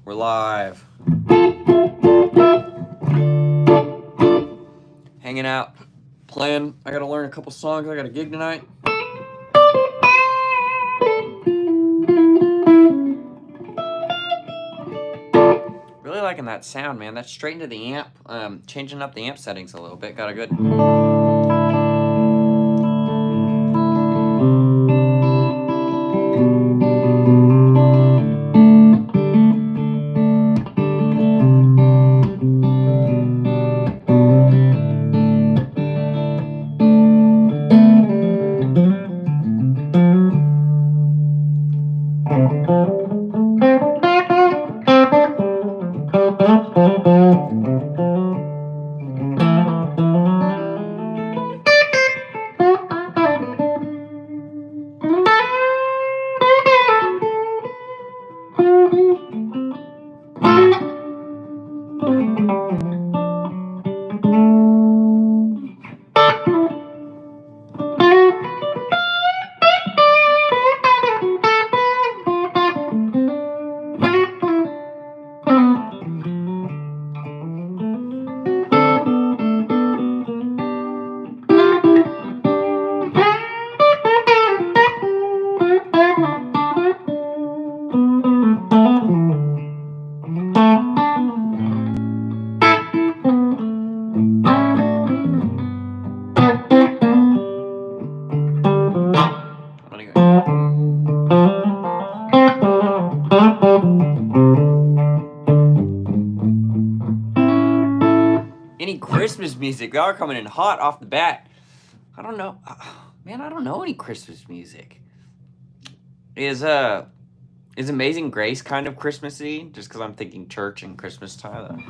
We're live. Hanging out, playing. I gotta learn a couple songs. I got a gig tonight. Really liking that sound, man. That's straight into the amp. Changing up the amp settings a little bit. Got a good... Any Christmas music? Y'all are coming in hot off the bat. I don't know. Man, I don't know any Christmas music. Is Amazing Grace kind of Christmassy? Just because I'm thinking church and Christmas time.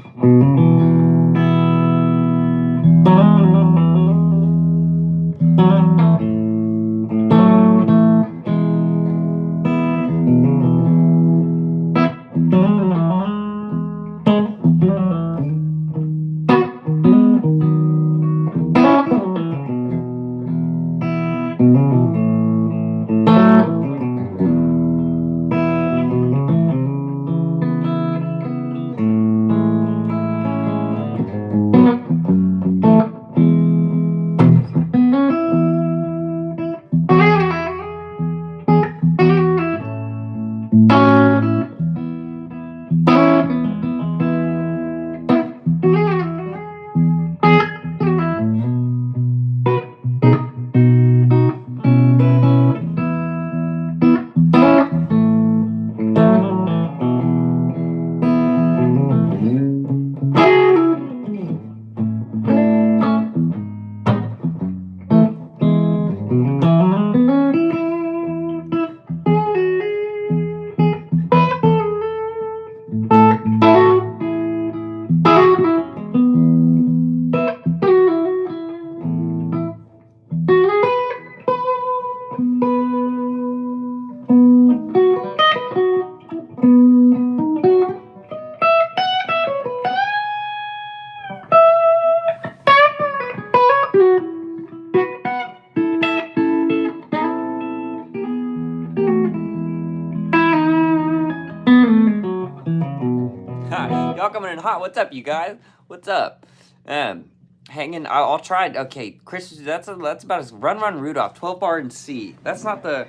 Y'all coming in hot. What's up, you guys? What's up? Hanging. I'll try it. Okay, Christmas. That's about as Run Rudolph. 12 bar in C. That's not the.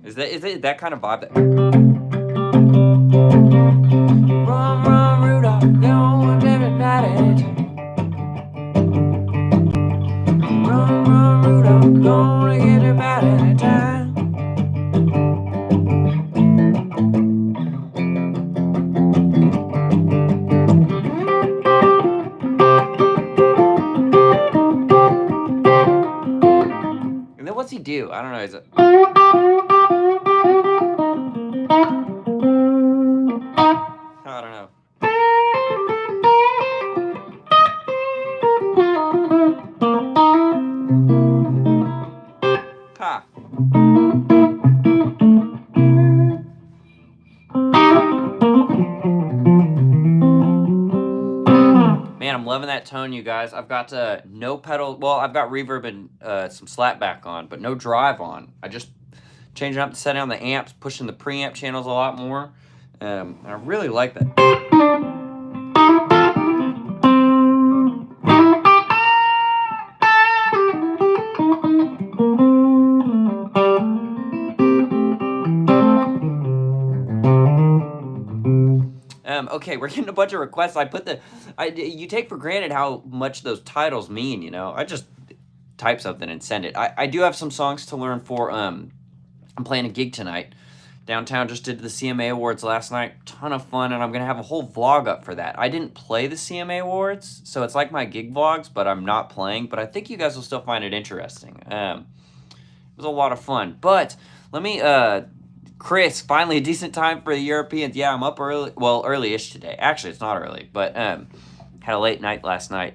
Is it that kind of vibe? That... Run, Rudolph, don't everybody. Run, Rudolph, gonna get it back in time. And then what's he do? I don't know. Is it? I don't know. Ha. Man, I'm loving that tone, you guys. I've got no pedal. Well, I've got reverb and some slapback on, but no drive on. I just changing up the setting on the amps, pushing the preamp channels a lot more. And I really like that. Okay, we're getting a bunch of requests. You take for granted how much those titles mean, you know. I just type something and send it. I do have some songs to learn for, I'm playing a gig tonight. Downtown, just did the CMA Awards last night. Ton of fun, and I'm going to have a whole vlog up for that. I didn't play the CMA Awards, so it's like my gig vlogs, but I'm not playing. But I think you guys will still find it interesting. It was a lot of fun. But let me... Chris, finally a decent time for the Europeans. Yeah, I'm up early. Well, early-ish today. Actually, it's not early, but had a late night last night.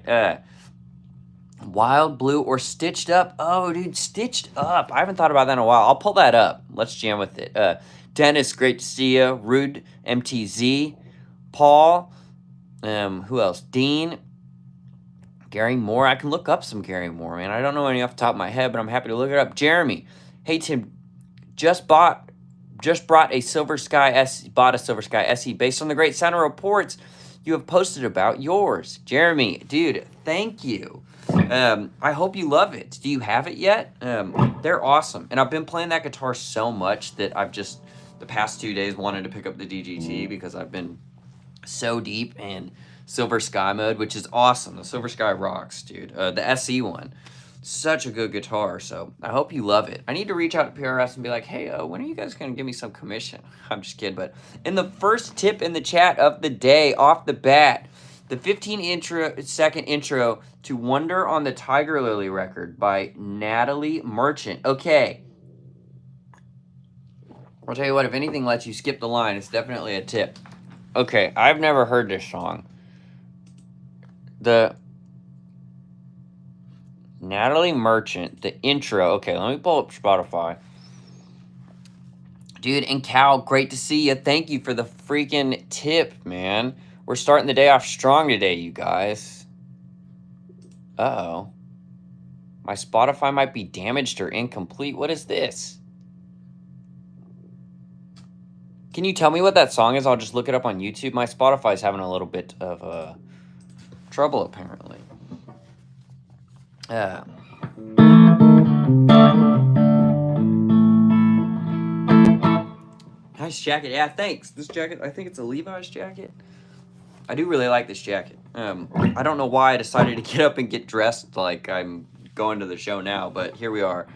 Wild Blue or Stitched Up? Oh, dude, Stitched Up. I haven't thought about that in a while. I'll pull that up. Let's jam with it. Dennis, great to see you. Rude, MTZ. Paul. Who else? Dean. Gary Moore. I can look up some Gary Moore, man. I don't know any off the top of my head, but I'm happy to look it up. Jeremy. Hey, Tim. Bought a Silver Sky SE based on the great sound reports you have posted about yours. Jeremy, dude, thank you. I hope you love it. Do you have it yet? They're awesome. And I've been playing that guitar so much that I've just, the past 2 days, wanted to pick up the DGT because I've been so deep in Silver Sky mode, which is awesome. The Silver Sky rocks, dude. The SE one. Such a good guitar, so I hope you love it. I need to reach out to PRS and be like, hey, when are you guys going to give me some commission? I'm just kidding, but in the first tip in the chat of the day, off the bat, the 15-second intro to Wonder on the Tiger Lily record by Natalie Merchant. Okay. I'll tell you what, if anything lets you skip the line, it's definitely a tip. Okay, I've never heard this song. The Natalie Merchant, the intro. Okay, let me pull up Spotify. Dude, and Cal, great to see you. Thank you for the freaking tip, man. We're starting the day off strong today, you guys. Uh-oh. My Spotify might be damaged or incomplete. What is this? Can you tell me what that song is? I'll just look it up on YouTube. My Spotify's having a little bit of trouble, apparently. Nice jacket. Yeah, thanks. This jacket, I think it's a Levi's jacket. I do really like this jacket. I don't know why I decided to get up and get dressed like I'm going to the show now, but here we are.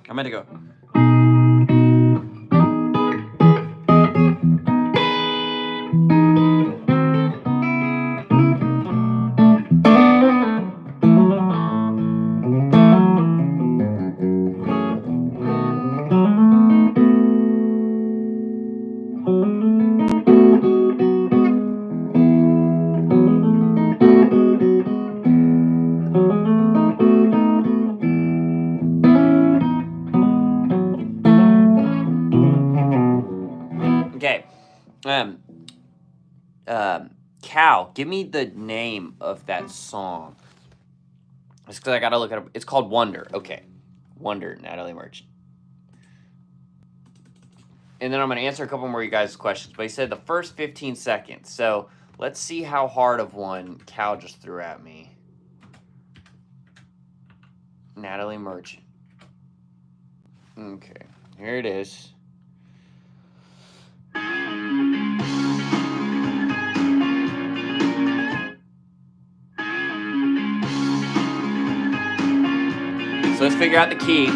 I'm gonna go. Cal, give me the name of that song. It's because I gotta look it up. It's called Wonder. Okay. Wonder, Natalie Merchant. And then I'm gonna answer a couple more of you guys' questions. But he said the first 15 seconds. So let's see how hard of one Cal just threw at me. Natalie Merchant. Okay, here it is. So let's figure out the key.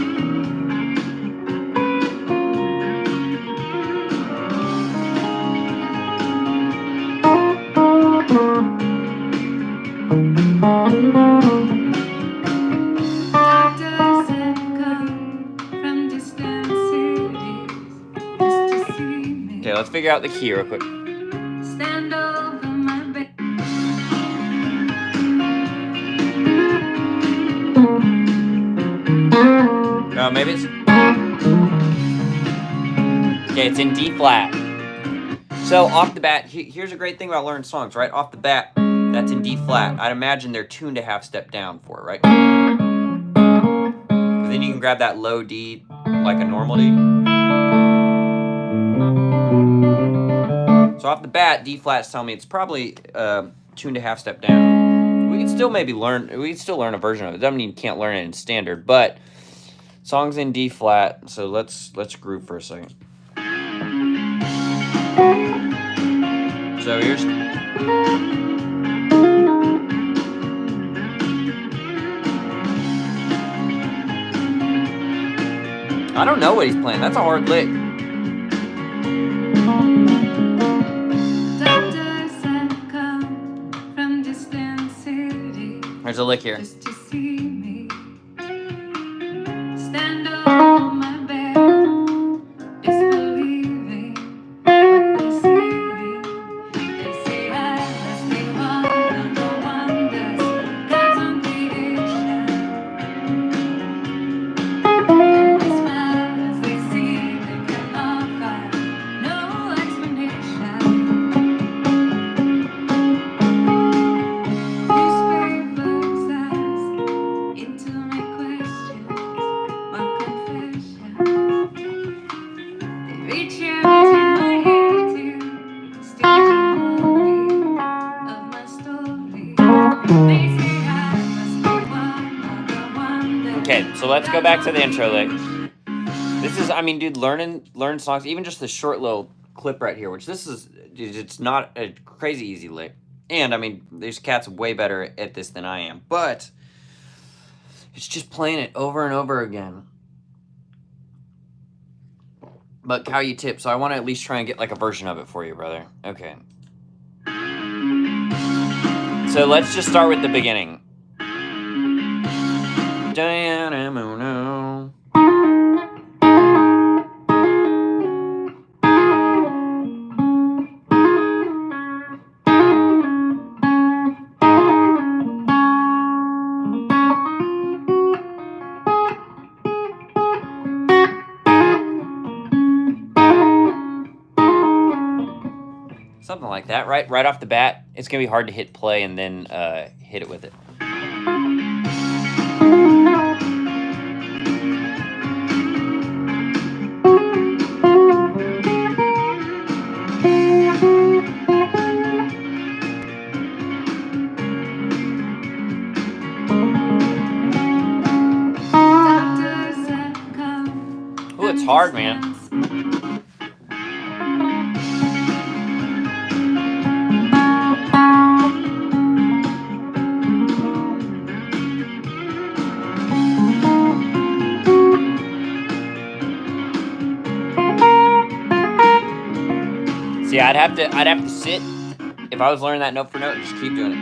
Okay, let's figure out the key real quick. Stand over my bed. Oh, maybe it's... Okay, it's in D flat. So off the bat, here's a great thing about learning songs, right? Off the bat, that's in D flat. I'd imagine they're tuned a half step down for it, right? Because then you can grab that low D like a normal D. So off the bat, D flat's telling me it's probably tuned a half step down. We can still maybe learn. We can still learn a version of it. Doesn't mean you can't learn it in standard, but song's in D flat. So let's groove for a second. So here's. I don't know what he's playing. That's a hard lick. There's a lick here. Okay, so let's go back to the intro lick. This is, I mean, dude, learn songs, even just this short little clip right here, which this is, dude, it's not a crazy easy lick. And, I mean, there's cats way better at this than I am. But it's just playing it over and over again. But how you tip, so I want to at least try and get like a version of it for you, brother. Okay. So let's just start with the beginning. Diana. Something like that, right off the bat. It's gonna be hard to hit play and then hit it with it. Ooh, it's hard, man. See, I'd have to sit if I was learning that note for note and just keep doing it.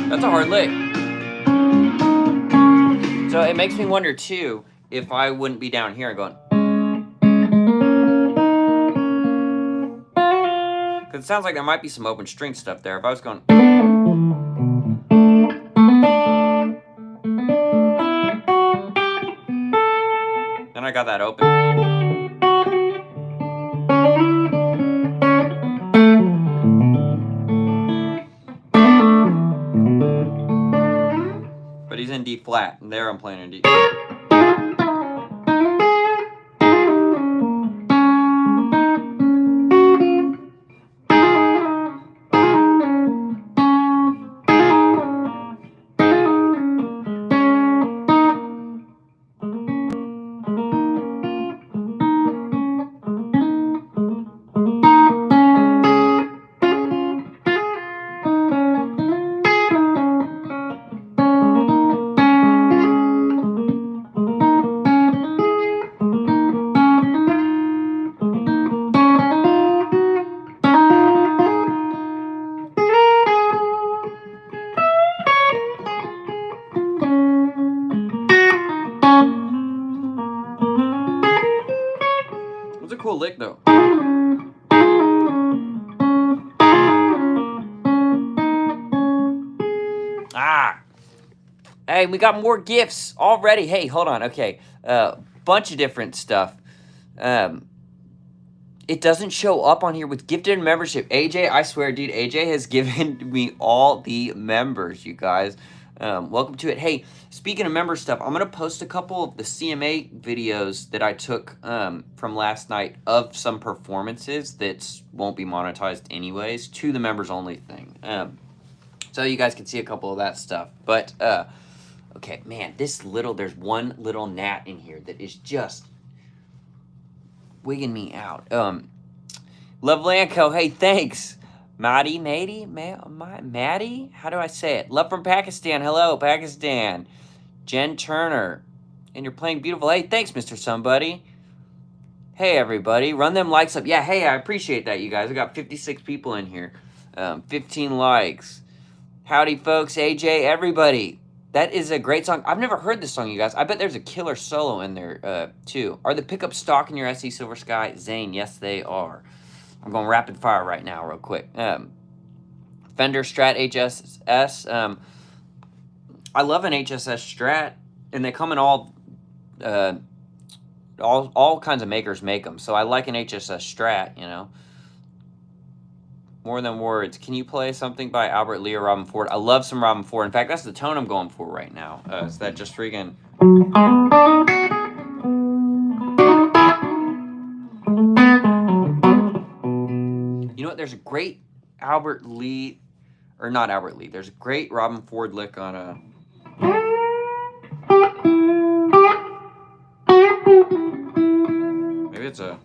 That's a hard lick. So it makes me wonder too if I wouldn't be down here and going. Because it sounds like there might be some open string stuff there. If I was going. Then I got that open. But he's in D flat, and there I'm playing in D. Hey, we got more gifts already. Hey, hold on. Okay, bunch of different stuff. It doesn't show up on here with gifted membership. AJ, I swear, dude, AJ has given me all the members, you guys. Welcome to it. Hey, speaking of member stuff, I'm going to post a couple of the CMA videos that I took from last night of some performances that won't be monetized anyways to the members only thing. So you guys can see a couple of that stuff. But, okay, man, there's one little gnat in here that is just wigging me out. Love Lanco, hey, thanks. Maddie? How do I say it? Love from Pakistan. Hello, Pakistan. Jen Turner. And you're playing beautiful. Hey, thanks, Mr. Somebody. Hey, everybody. Run them likes up. Yeah, hey, I appreciate that, you guys. I got 56 people in here. 15 likes. Howdy, folks. AJ, everybody. That is a great song. I've never heard this song, you guys. I bet there's a killer solo in there, too. Are the pickups stock in your SE Silver Sky? Zane, yes, they are. I'm going rapid fire right now, real quick. Fender Strat HSS. I love an HSS Strat, and they come in all kinds of makers make them. So I like an HSS Strat, you know. More Than Words. Can you play something by Albert Lee or Robin Ford? I love some Robin Ford. In fact, that's the tone I'm going for right now. Is that just freaking... You know what? There's a great Albert Lee... Or not Albert Lee. There's a great Robin Ford lick on a... Maybe it's a...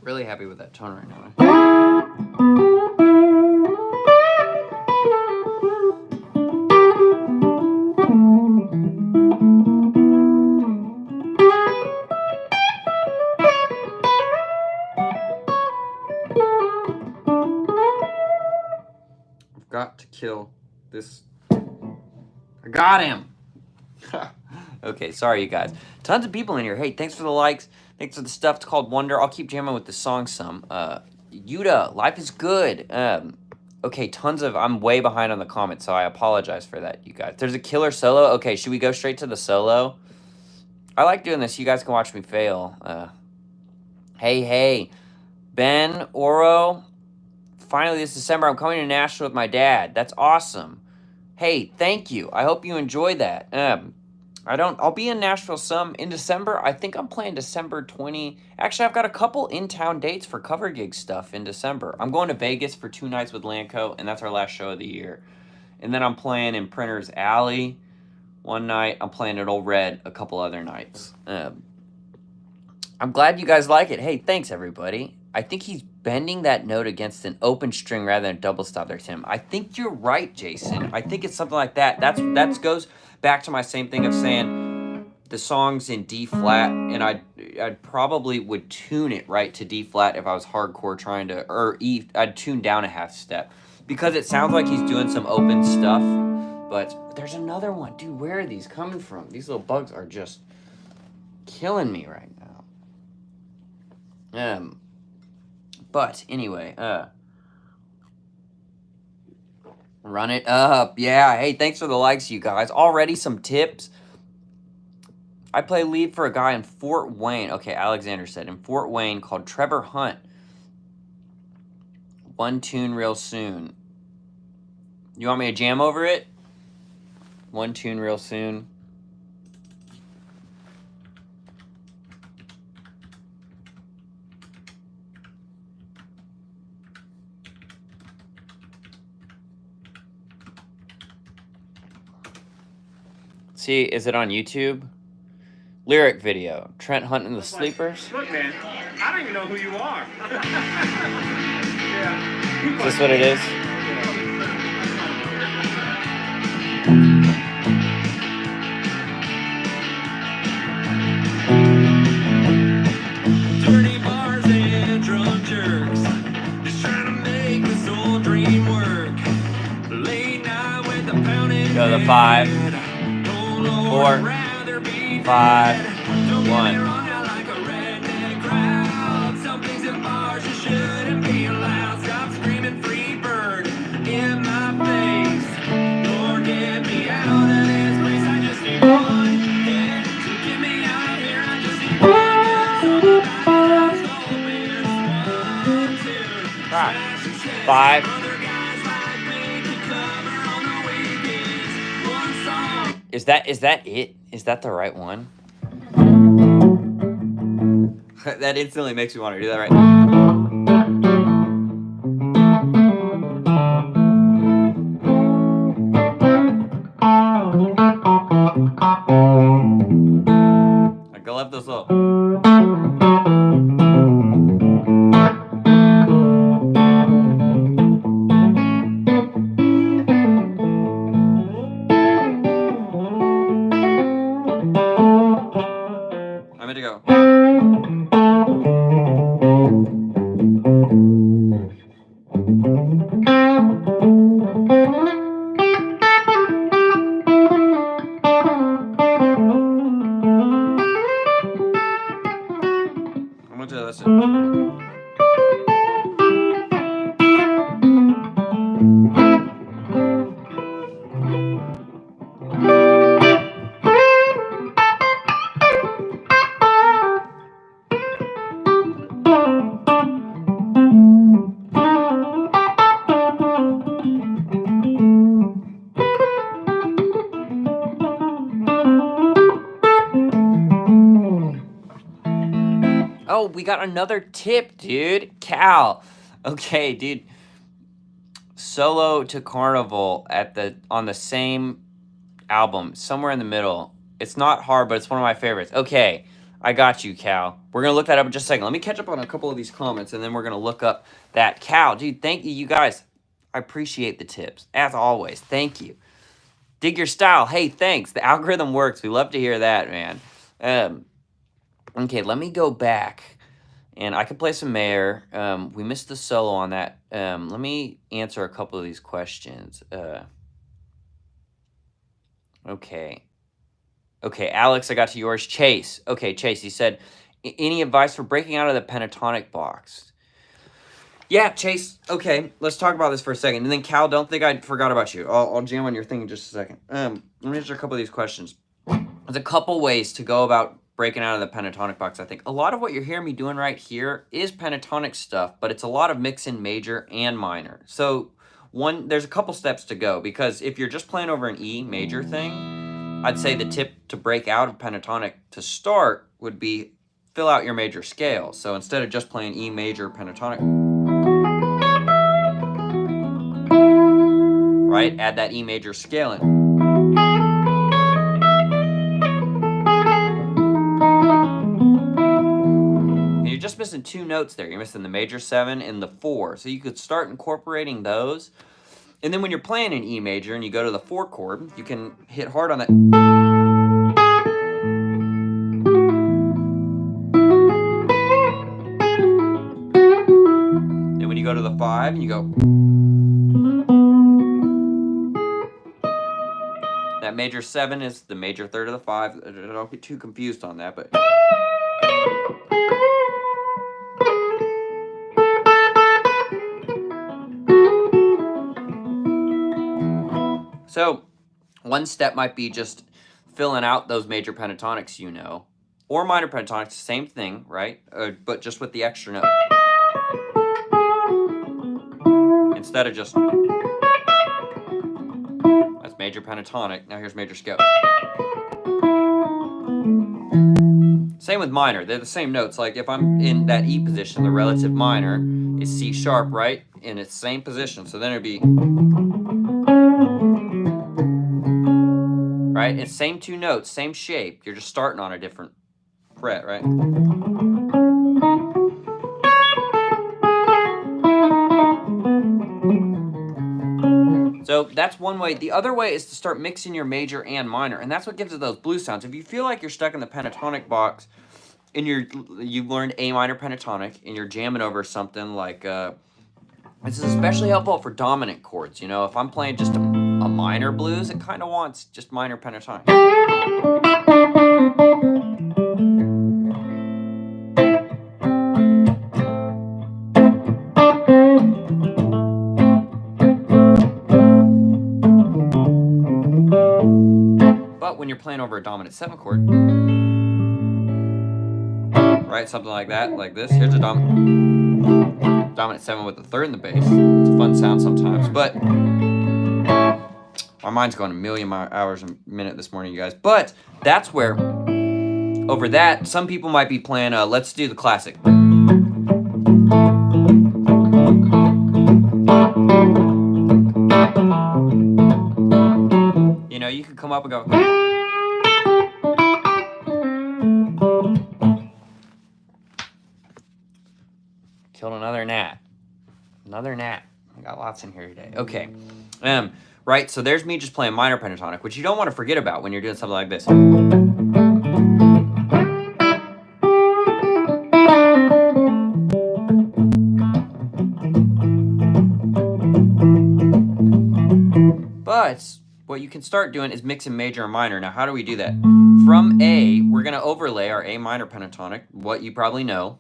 Really happy with that tone right now. I've got to kill this. I got him. Okay, sorry, you guys. Tons of people in here. Hey, thanks for the likes. Thanks for the stuff. It's called Wonder. I'll keep jamming with the song some. Yuda, life is good. Okay, tons of... I'm way behind on the comments, so I apologize for that, you guys. There's a killer solo. Okay, should we go straight to the solo? I like doing this. You guys can watch me fail. Hey. Ben, Oro. Finally, this December, I'm coming to Nashville with my dad. That's awesome. Hey, thank you. I hope you enjoy that. I'll be in Nashville some in December. I think I'm playing December 20. Actually, I've got a couple in-town dates for cover gig stuff in December. I'm going to Vegas for 2 nights with Lanco, and that's our last show of the year. And then I'm playing in Printer's Alley one night. I'm playing at Old Red a couple other nights. I'm glad you guys like it. Hey, thanks, everybody. I think he's bending that note against an open string rather than a double stop there, Tim. I think you're right, Jason. I think it's something like that. That goes back to my same thing of saying the song's in D flat, and I'd probably would tune it right to D flat if I was hardcore trying to, or E. I'd tune down a half step because it sounds like he's doing some open stuff. But there's another one, dude. Where are these coming from? These little bugs are just killing me right now. But anyway, run it up. Yeah, hey, thanks for the likes, you guys. Already some tips. I play lead for a guy in Fort Wayne. Okay, Alexander said, in Fort Wayne called Trevor Hunt. One tune real soon. You want me to jam over it? One tune real soon. See, is it on YouTube? Lyric video. Trent Hunt and the Sleepers. Look, man, I don't even know who you are. Is this what it is? Dirty bars and drunk jerks, just trying to make this old dream work. Late night with the pounding. Go to the 5, 4, 5, 1. Like a redneck crowd. Some things in bars you shouldn't be allowed. Stop screaming free bird in my face. Lord, get me out of this place. I just need one hit to get me out of here. I just need one good song about it. 5. Is that it? Is that the right one? That instantly makes me want to do that right. Like I love those little. I'm gonna go. I'm gonna do this. Oh, we got another tip, dude. Cal. Okay, dude. Solo to Carnival on the same album, somewhere in the middle. It's not hard, but it's one of my favorites. Okay, I got you, Cal. We're gonna look that up in just a second. Let me catch up on a couple of these comments, and then we're gonna look up that. Cal, dude, thank you, you guys. I appreciate the tips, as always. Thank you. Dig your style. Hey, thanks. The algorithm works. We love to hear that, man. Okay, let me go back. And I could play some Mayer. We missed the solo on that. Let me answer a couple of these questions. Okay. Okay, Alex, I got to yours. Chase. Okay, Chase, he said, any advice for breaking out of the pentatonic box? Yeah, Chase. Okay, let's talk about this for a second. And then, Cal, don't think I forgot about you. I'll jam on your thing in just a second. Let me answer a couple of these questions. There's a couple ways to go about breaking out of the pentatonic box, I think. A lot of what you're hearing me doing right here is pentatonic stuff, but it's a lot of mix in major and minor. So there's a couple steps to go, because if you're just playing over an E major thing, I'd say the tip to break out of pentatonic to start would be fill out your major scale. So instead of just playing E major pentatonic, right, add that E major scale in. You're just missing 2 notes there. You're missing the major 7 and the 4. So you could start incorporating those. And then when you're playing an E major and you go to the 4 chord, you can hit hard on that. Then when you go to the 5 and you go. That major 7 is the major third of the 5. Don't get too confused on that, but. So, one step might be just filling out those major pentatonics, you know, or minor pentatonics, same thing, right? But just with the extra note. Instead of just, that's major pentatonic, now here's major scale. Same with minor, they're the same notes. Like if I'm in that E position, the relative minor is C sharp, right? In its same position, so then it'd be, right? It's same 2 notes, same shape. You're just starting on a different fret, right? So that's one way. The other way is to start mixing your major and minor, and that's what gives it those blues sounds. If you feel like you're stuck in the pentatonic box, and you've learned A minor pentatonic, and you're jamming over something like this is especially helpful for dominant chords. You know, if I'm playing just a minor blues, it kind of wants just minor pentatonic. But when you're playing over a dominant 7 chord, right, something like that, like this. Here's a dominant 7 with the 3rd in the bass. It's a fun sound sometimes, but my mind's going a million hours a minute this morning, you guys. But that's where, over that, some people might be playing, let's do the classic. You know, you could come up and go. Killed another gnat. Another gnat. I got lots in here today. Okay. Right, so there's me just playing minor pentatonic, which you don't want to forget about when you're doing something like this. But what you can start doing is mixing major and minor. Now, how do we do that? From A, we're going to overlay our A minor pentatonic, what you probably know.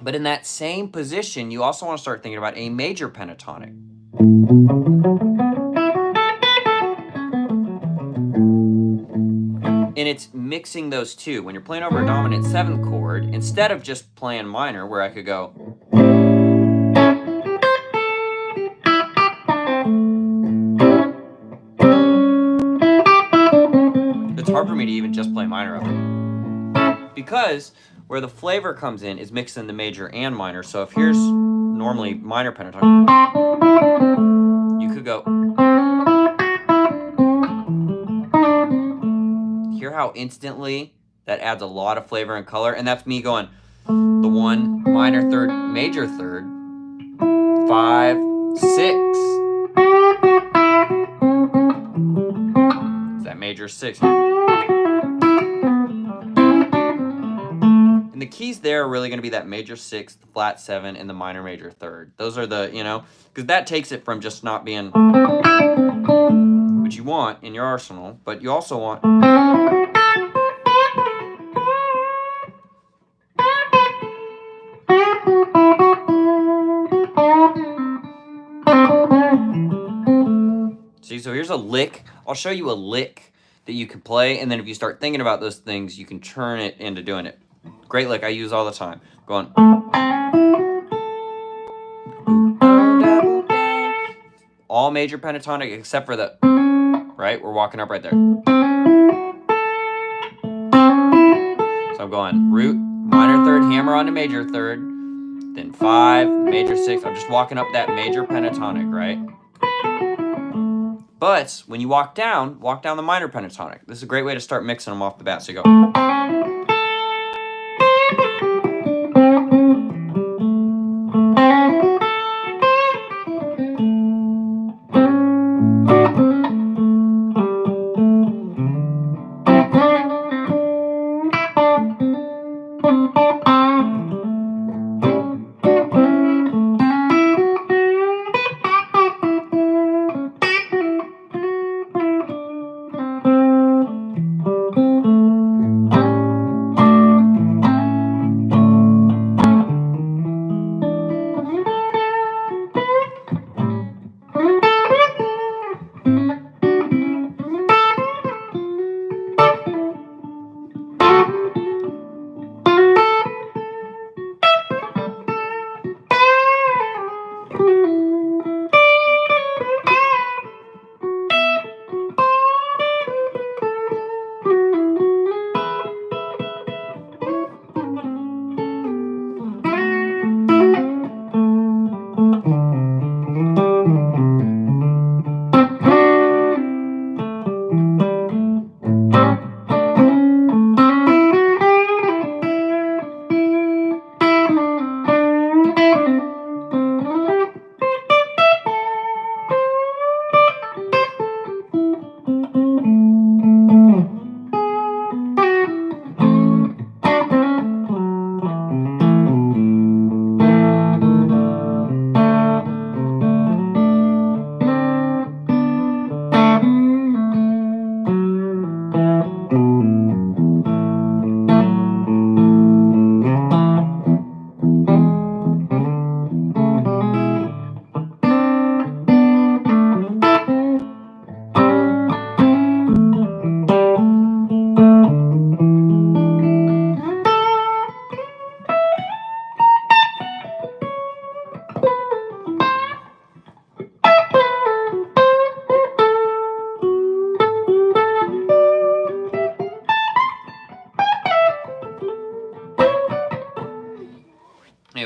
But in that same position, you also want to start thinking about A major pentatonic. And it's mixing those two. When you're playing over a dominant 7 chord, instead of just playing minor, where I could go. It's hard for me to even just play minor of it. Because where the flavor comes in is mixing the major and minor. So if here's normally minor pentatonic, you could go. Hear how instantly that adds a lot of flavor and color? And that's me going the 1, minor 3rd, major 3rd, 5, 6. It's that major 6. And the keys there are really going to be that major 6, the flat 7, and the minor major 3rd. Those are the, you know, because that takes it from just not being what you want in your arsenal, but you also want. See, so here's a lick. I'll show you a lick that you can play, and then if you start thinking about those things, you can turn it into doing it. Great lick I use all the time. Going. All major pentatonic except for the, right? We're walking up right there. So I'm going root, minor 3rd, hammer on to major 3rd, then 5, major 6. I'm just walking up that major pentatonic, right? But when you walk down the minor pentatonic. This is a great way to start mixing them off the bat. So you go.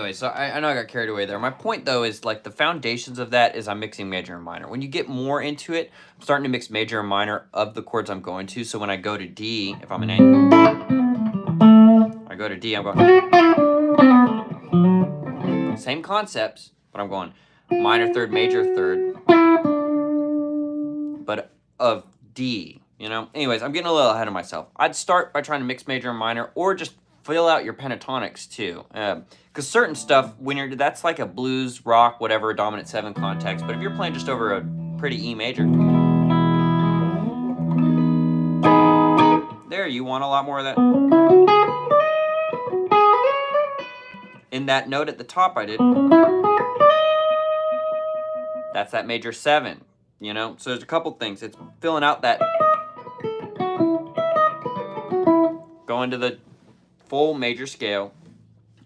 anyway, so I know I got carried away there. My point, though, is like the foundations of that is I'm mixing major and minor. When you get more into it, I'm starting to mix major and minor of the chords I'm going to. So when I go to D, if I'm an A, I go to D, I'm going. Same concepts, but I'm going minor third, major third, but of D, you know? Anyways, I'm getting a little ahead of myself. I'd start by trying to mix major and minor, or just fill out your pentatonics too. Because certain stuff, that's like a blues, rock, whatever, dominant 7 context. But if you're playing just over a pretty E major, there, you want a lot more of that. In that note at the top I did, that's that major 7, you know? So there's a couple things. It's filling out that, going to the full major scale,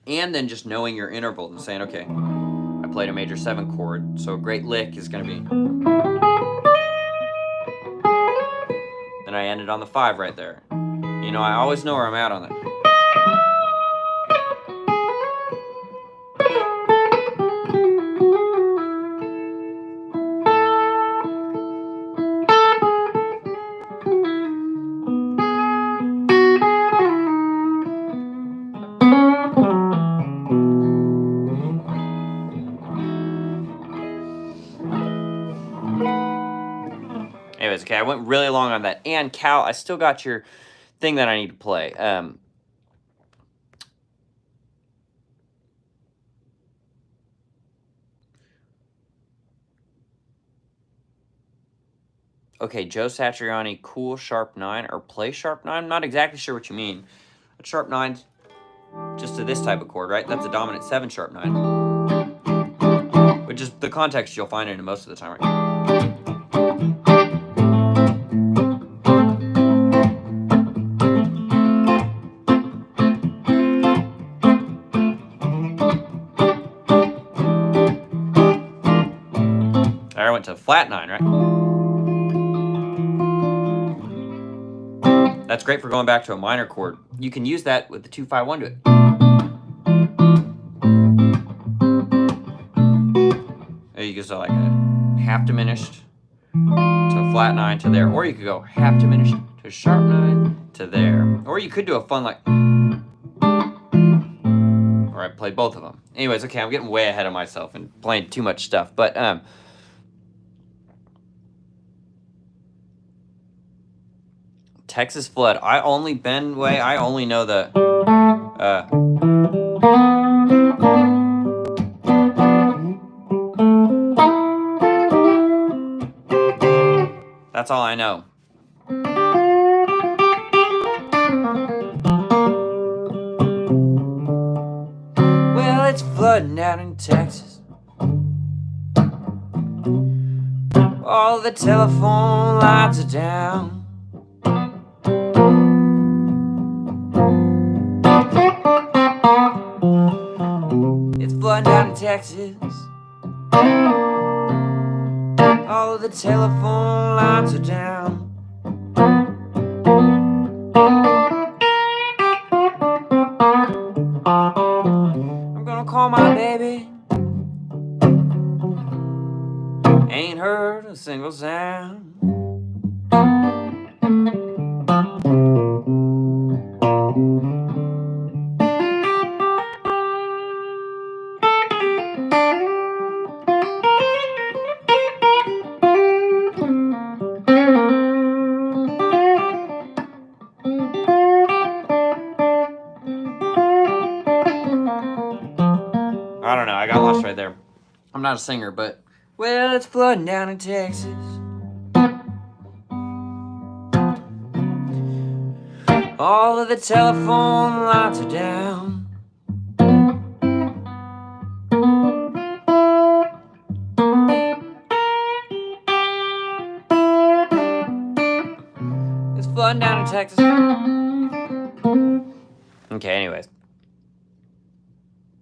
and then just knowing your intervals and saying, okay, I played a major 7 chord, so a great lick is going to be, then I ended on the 5 right there. You know, I always know where I'm at on that. Anyways, okay, I went really long on that. And Cal, I still got your thing that I need to play. Okay, Joe Satriani, cool sharp 9 or play sharp 9. I'm not exactly sure what you mean. But sharp 9's just to this type of chord, right? That's a dominant 7 sharp 9. Which is the context you'll find it in most of the time, right? I went to flat 9, right? That's great for going back to a minor chord. You can use that with the 2-5-1 to it. Or you could go like a half diminished to a flat 9 to there, or you could go half diminished to a sharp 9 to there, or you could do a fun like, or I played both of them. Anyways, okay, I'm getting way ahead of myself and playing too much stuff, but Texas Flood. I only know the that's all I know. Well, it's flooding out in Texas. All the telephone lines are down. It's flooding out in Texas. All of the telephone lines are down. I'm gonna call my baby. Ain't heard a single sound. I don't know, I got lost right there. I'm not a singer, but well, it's flooding down in Texas. All of the telephone lines are down. It's flooding down in Texas. Okay, anyways.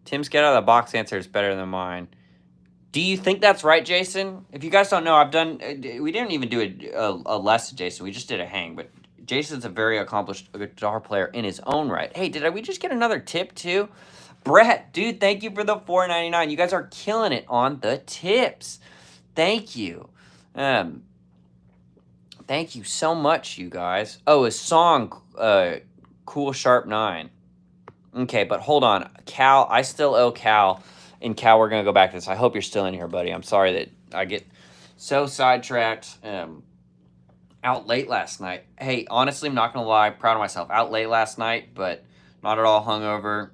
Tim's get out of the box answer is better than mine. Do you think that's right, Jason? If you guys don't know, we didn't even do a lesson, Jason. We just did a hang, but Jason's a very accomplished guitar player in his own right. Hey, we just get another tip too? Brett, dude, thank you for the $4.99. You guys are killing it on the tips. Thank you. Thank you so much, you guys. Oh, a song, Cool Sharp 9. Okay, but hold on. Cal, I still owe Cal. And Cal, we're going to go back to this. I hope you're still in here, buddy. I'm sorry that I get so sidetracked. Out late last night. Hey, honestly, I'm not going to lie. Proud of myself. Out late last night, but not at all hungover.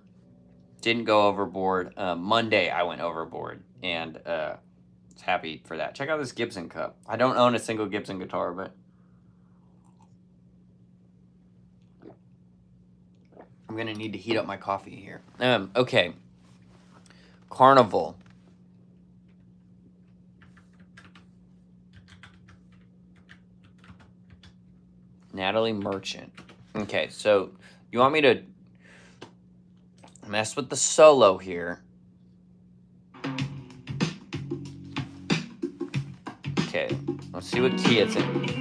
Didn't go overboard. Monday, I went overboard. And was happy for that. Check out this Gibson cup. I don't own a single Gibson guitar, but I'm going to need to heat up my coffee here. Okay. Carnival. Natalie Merchant. Okay, so you want me to mess with the solo here. Okay, let's see what key it's in.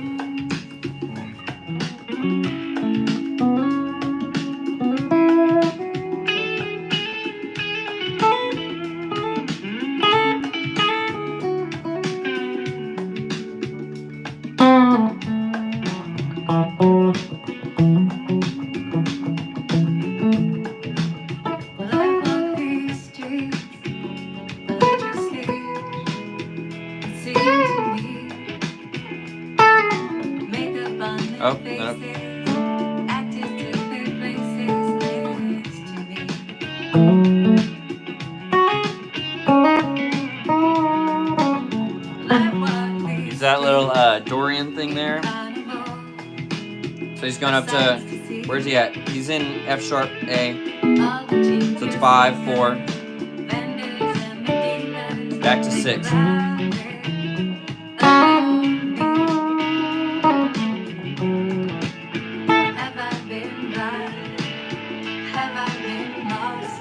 Oh, no. Is that little Dorian thing there? So he's going up to, where's he at? He's in F sharp A. So it's 5, 4. Back to 6.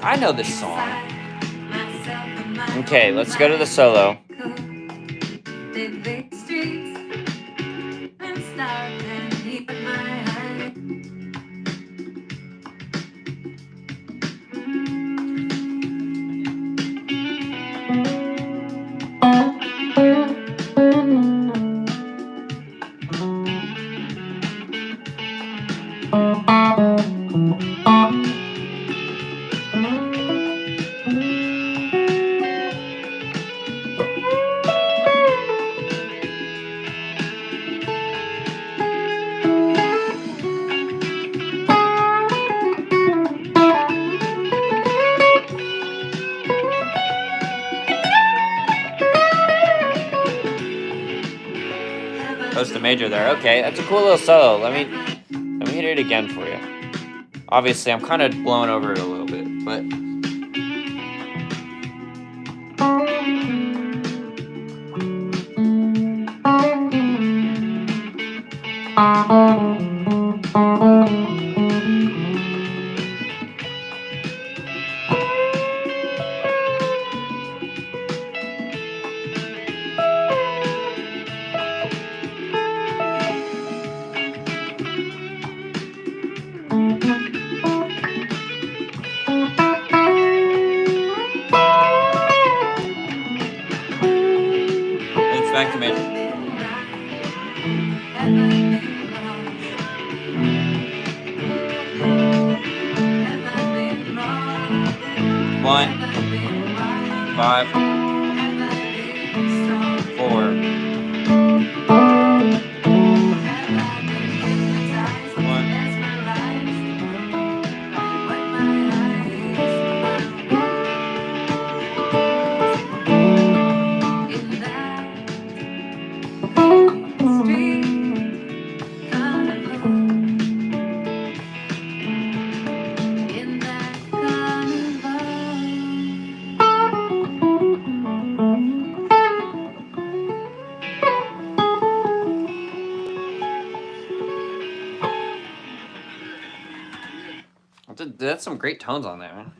I know this song. Okay, let's go to the solo. Post a major there. Okay, that's a cool little solo. Let me hit it again for you. Obviously, I'm kind of blowing over it a little bit, but it's back to major. One, 5, 4. 1. That's some great tones on there, man.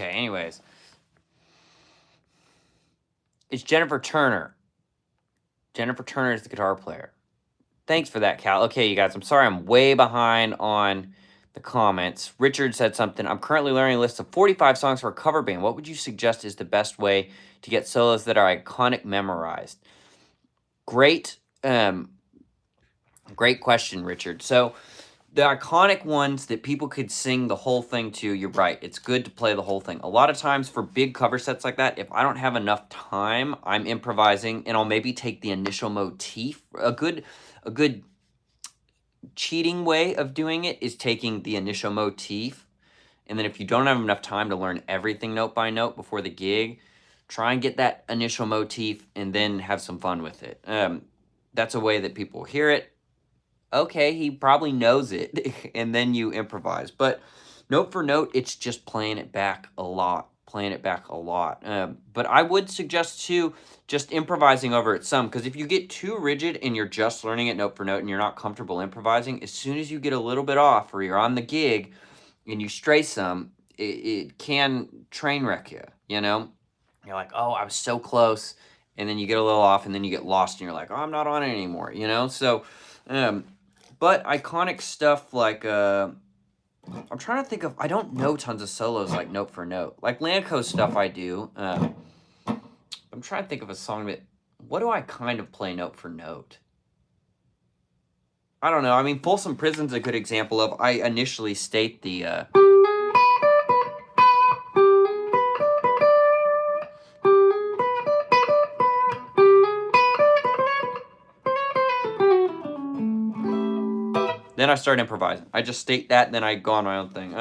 Okay, anyways. It's Jennifer Turner. Jennifer Turner is the guitar player. Thanks for that, Cal. Okay, you guys, I'm sorry I'm way behind on the comments. Richard said something. I'm currently learning a list of 45 songs for a cover band. What would you suggest is the best way to get solos that are iconic memorized? Great, great question, Richard. So the iconic ones that people could sing the whole thing to, you're right. It's good to play the whole thing. A lot of times for big cover sets like that, if I don't have enough time, I'm improvising and I'll maybe take the initial motif. A good cheating way of doing it is taking the initial motif, and then if you don't have enough time to learn everything note by note before the gig, try and get that initial motif and then have some fun with it. That's a way that people hear it. Okay, he probably knows it, and then you improvise. But note for note, it's just playing it back a lot. But I would suggest, too, just improvising over it some, because if you get too rigid and you're just learning it note for note and you're not comfortable improvising, as soon as you get a little bit off or you're on the gig and you stray some, it can train wreck you, you know? You're like, oh, I was so close, and then you get a little off, and then you get lost, and you're like, oh, I'm not on it anymore, you know? So, but iconic stuff like, I'm trying to think of, I don't know tons of solos like note for note. Like Lanco's stuff I do. I'm trying to think of a song that, what do I kind of play note for note? I don't know. I mean, Folsom Prison's a good example of, I initially state the, then I start improvising. I just state that, and then I go on my own thing.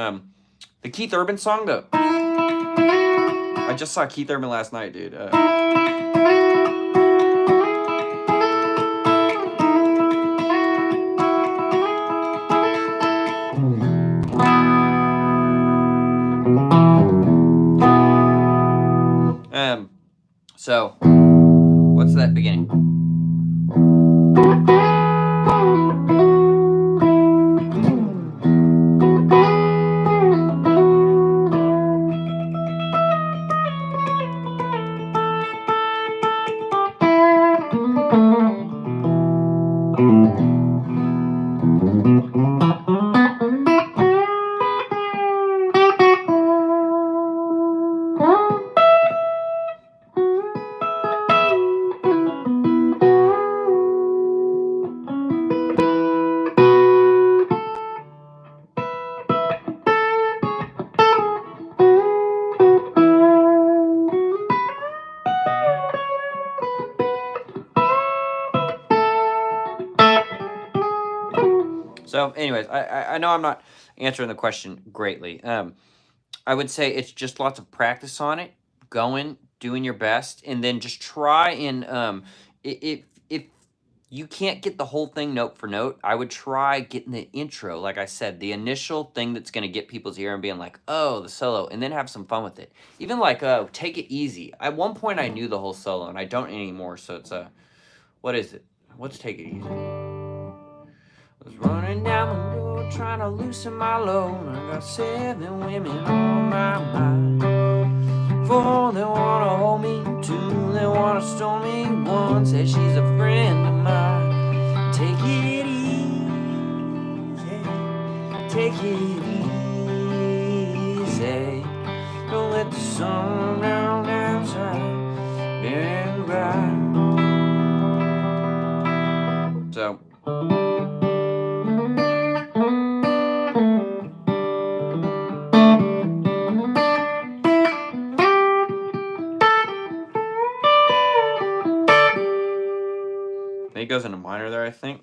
The Keith Urban song, though. I just saw Keith Urban last night, dude. So, what's that beginning? So, anyways, I know I'm not answering the question greatly. I would say it's just lots of practice on it, going, doing your best, and then just try and if you can't get the whole thing note for note, I would try getting the intro, like I said, the initial thing that's going to get people's ear and being like, oh, the solo, and then have some fun with it. Even like, Take It Easy. At one point, I knew the whole solo, and I don't anymore, so it's what is it? What's Take It Easy? Was running down the road trying to loosen my load. I got 7 women on my mind. 4 that wanna hold me, 2 that wanna stone me, 1 says she's a friend of mine. Take it easy, take it easy. Don't let the sun down outside and bright. So. It goes into minor there, I think.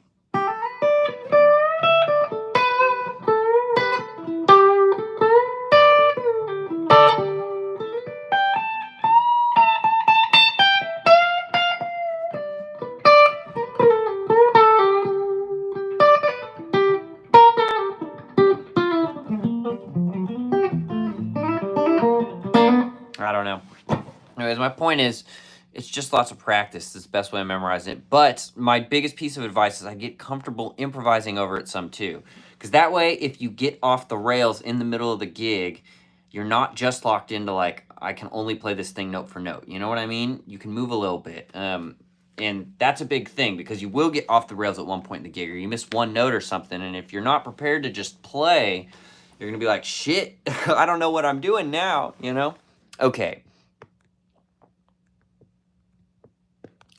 I don't know. Anyways, my point is, it's just lots of practice. It's the best way to memorize it. But my biggest piece of advice is I get comfortable improvising over it some too. Because that way, if you get off the rails in the middle of the gig, you're not just locked into like, I can only play this thing note for note. You know what I mean? You can move a little bit. And that's a big thing because you will get off the rails at one point in the gig, or you miss one note or something. And if you're not prepared to just play, you're going to be like, shit, I don't know what I'm doing now, you know? Okay.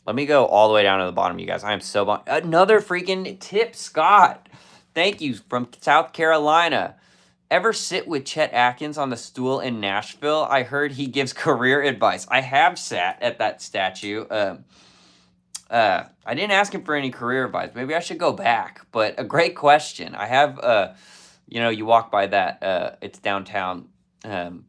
Let me go all the way down to the bottom, you guys. I am so bummed. Another freaking tip, Scott. Thank you, from South Carolina. Ever sit with Chet Atkins on the stool in Nashville? I heard he gives career advice. I have sat at that statue. I didn't ask him for any career advice. Maybe I should go back. But a great question. I have, you walk by that. It's downtown. And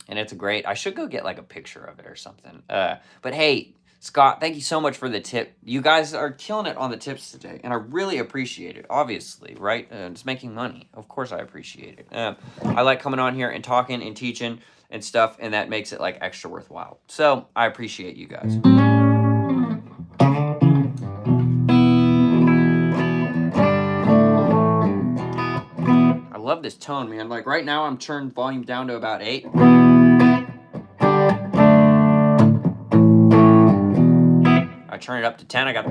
it's a great. I should go get like a picture of it or something. But hey, Scott, thank you so much for the tip. You guys are killing it on the tips today, and I really appreciate it, obviously, right? It's making money. Of course I appreciate it. I like coming on here and talking and teaching and stuff, and that makes it, like, extra worthwhile. So I appreciate you guys. I love this tone, man. Like, right now I'm turned volume down to about 8. I turn it up to 10, I got...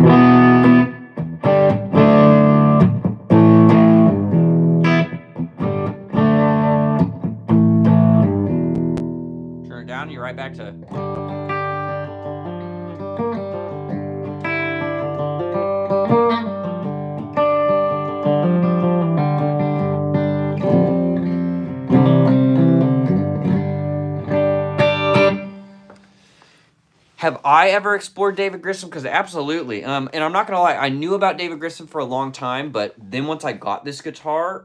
Turn it down, you're right back to... Have I ever explored David Grissom? Because absolutely. And I'm not going to lie, I knew about David Grissom for a long time, but then once I got this guitar,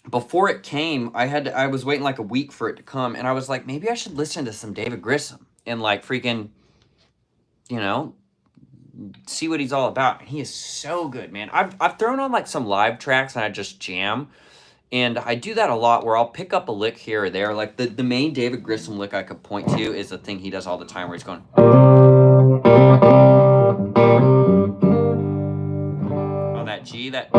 before it came, I was waiting like a week for it to come, and I was like, maybe I should listen to some David Grissom and like freaking, see what he's all about. And he is so good, man. I've thrown on like some live tracks and I just jam. And I do that a lot where I'll pick up a lick here or there. Like the main David Grissom lick I could point to is the thing he does all the time where he's going on that G, that...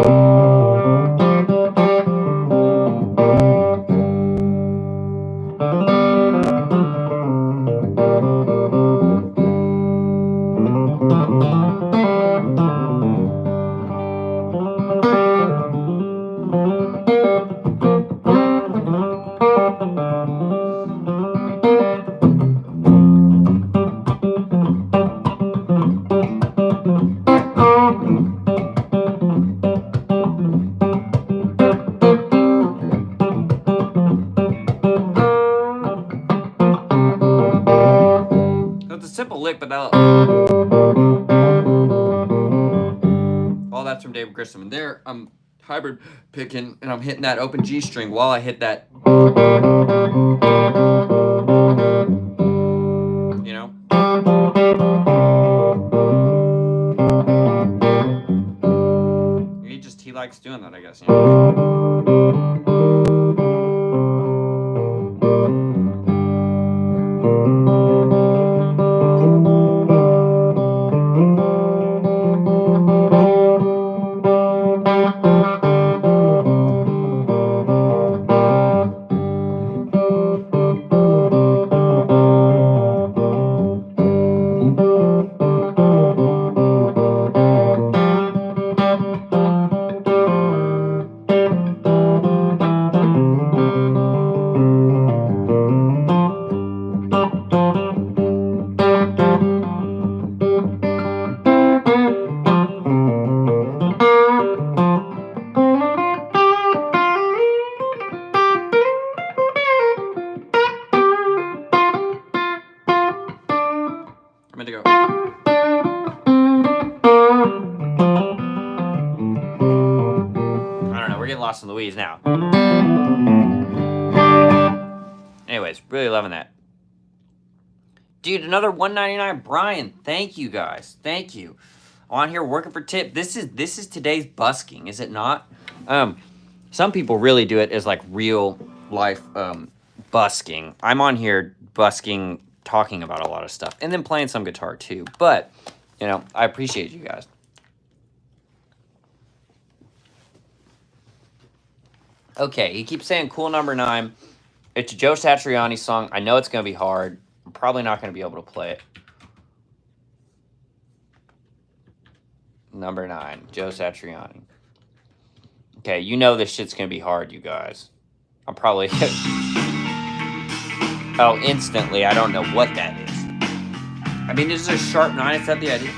simple lick, but that... all that's from David Grissom. And there, I'm hybrid picking, and I'm hitting that open G string while I hit that... You know? He likes doing that, I guess, you know? I'm going to go. I don't know. We're getting lost in the weeds now. Anyways, really loving that. Dude, another $1.99. Brian, thank you guys. Thank you. On here working for tip. This is today's busking, is it not? Some people really do it as like real life busking. I'm on here busking, talking about a lot of stuff, and then playing some guitar too. But, I appreciate you guys. Okay, he keeps saying cool number 9. It's a Joe Satriani song. I know it's going to be hard. I'm probably not going to be able to play it. Number 9, Joe Satriani. Okay, you know this shit's going to be hard, you guys. I'm probably... Oh, instantly. I don't know what that is. I mean, this is a sharp 9. Is that the idea?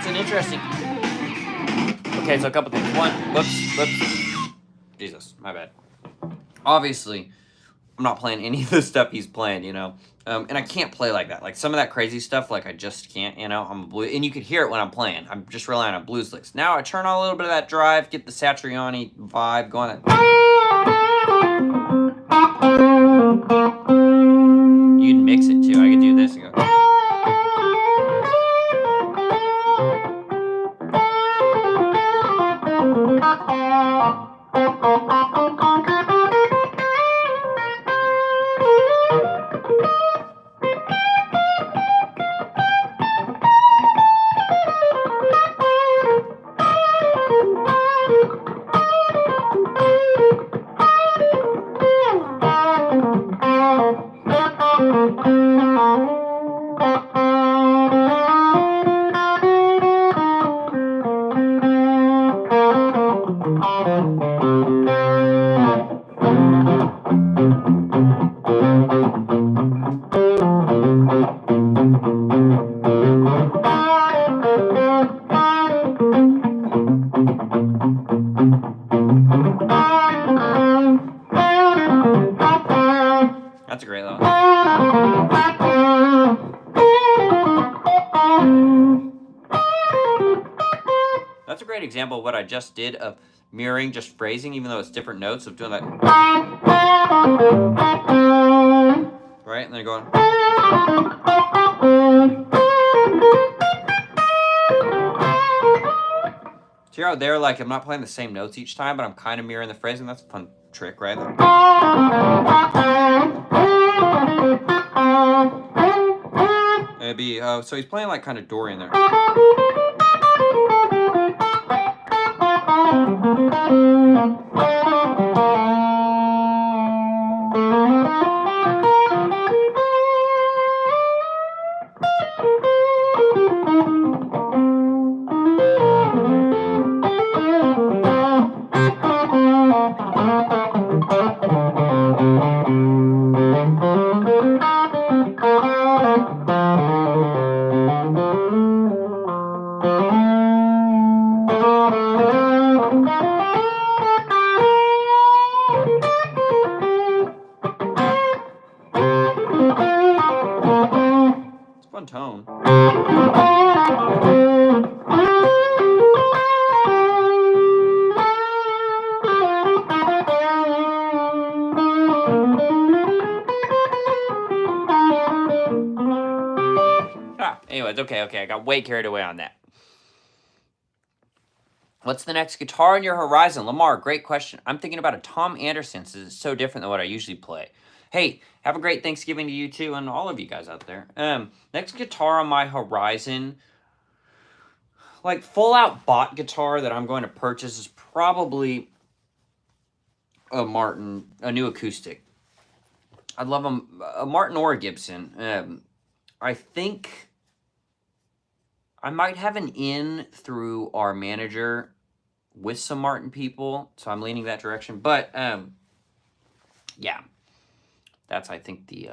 Interesting. Okay, so a couple things. One, whoops. Jesus, my bad. Obviously, I'm not playing any of the stuff he's playing, you know. And I can't play like that. Like, some of that crazy stuff, like, I just can't, you know. And you could hear it when I'm playing. I'm just relying on blues licks. Now I turn on a little bit of that drive, get the Satriani vibe going. You'd mix it, too. I could do this and go... That's a great little... That's a great example of what I just did of mirroring just phrasing, even though it's different notes, of doing that. Right? And then going... So you're out there, like, I'm not playing the same notes each time, but I'm kind of mirroring the phrasing. That's a fun trick, right? It'd be, so he's playing, like, kind of Dorian there. episodes. Okay, I got way carried away on that. What's the next guitar on your horizon? Lamar, great question. I'm thinking about a Tom Anderson since it's so different than what I usually play. Hey, have a great Thanksgiving to you too and all of you guys out there. Next guitar on my horizon, like full out bought guitar that I'm going to purchase is probably a Martin, a new acoustic. I'd love a Martin or a Gibson. I think I might have an in through our manager with some Martin people, so I'm leaning that direction. But yeah, that's I think the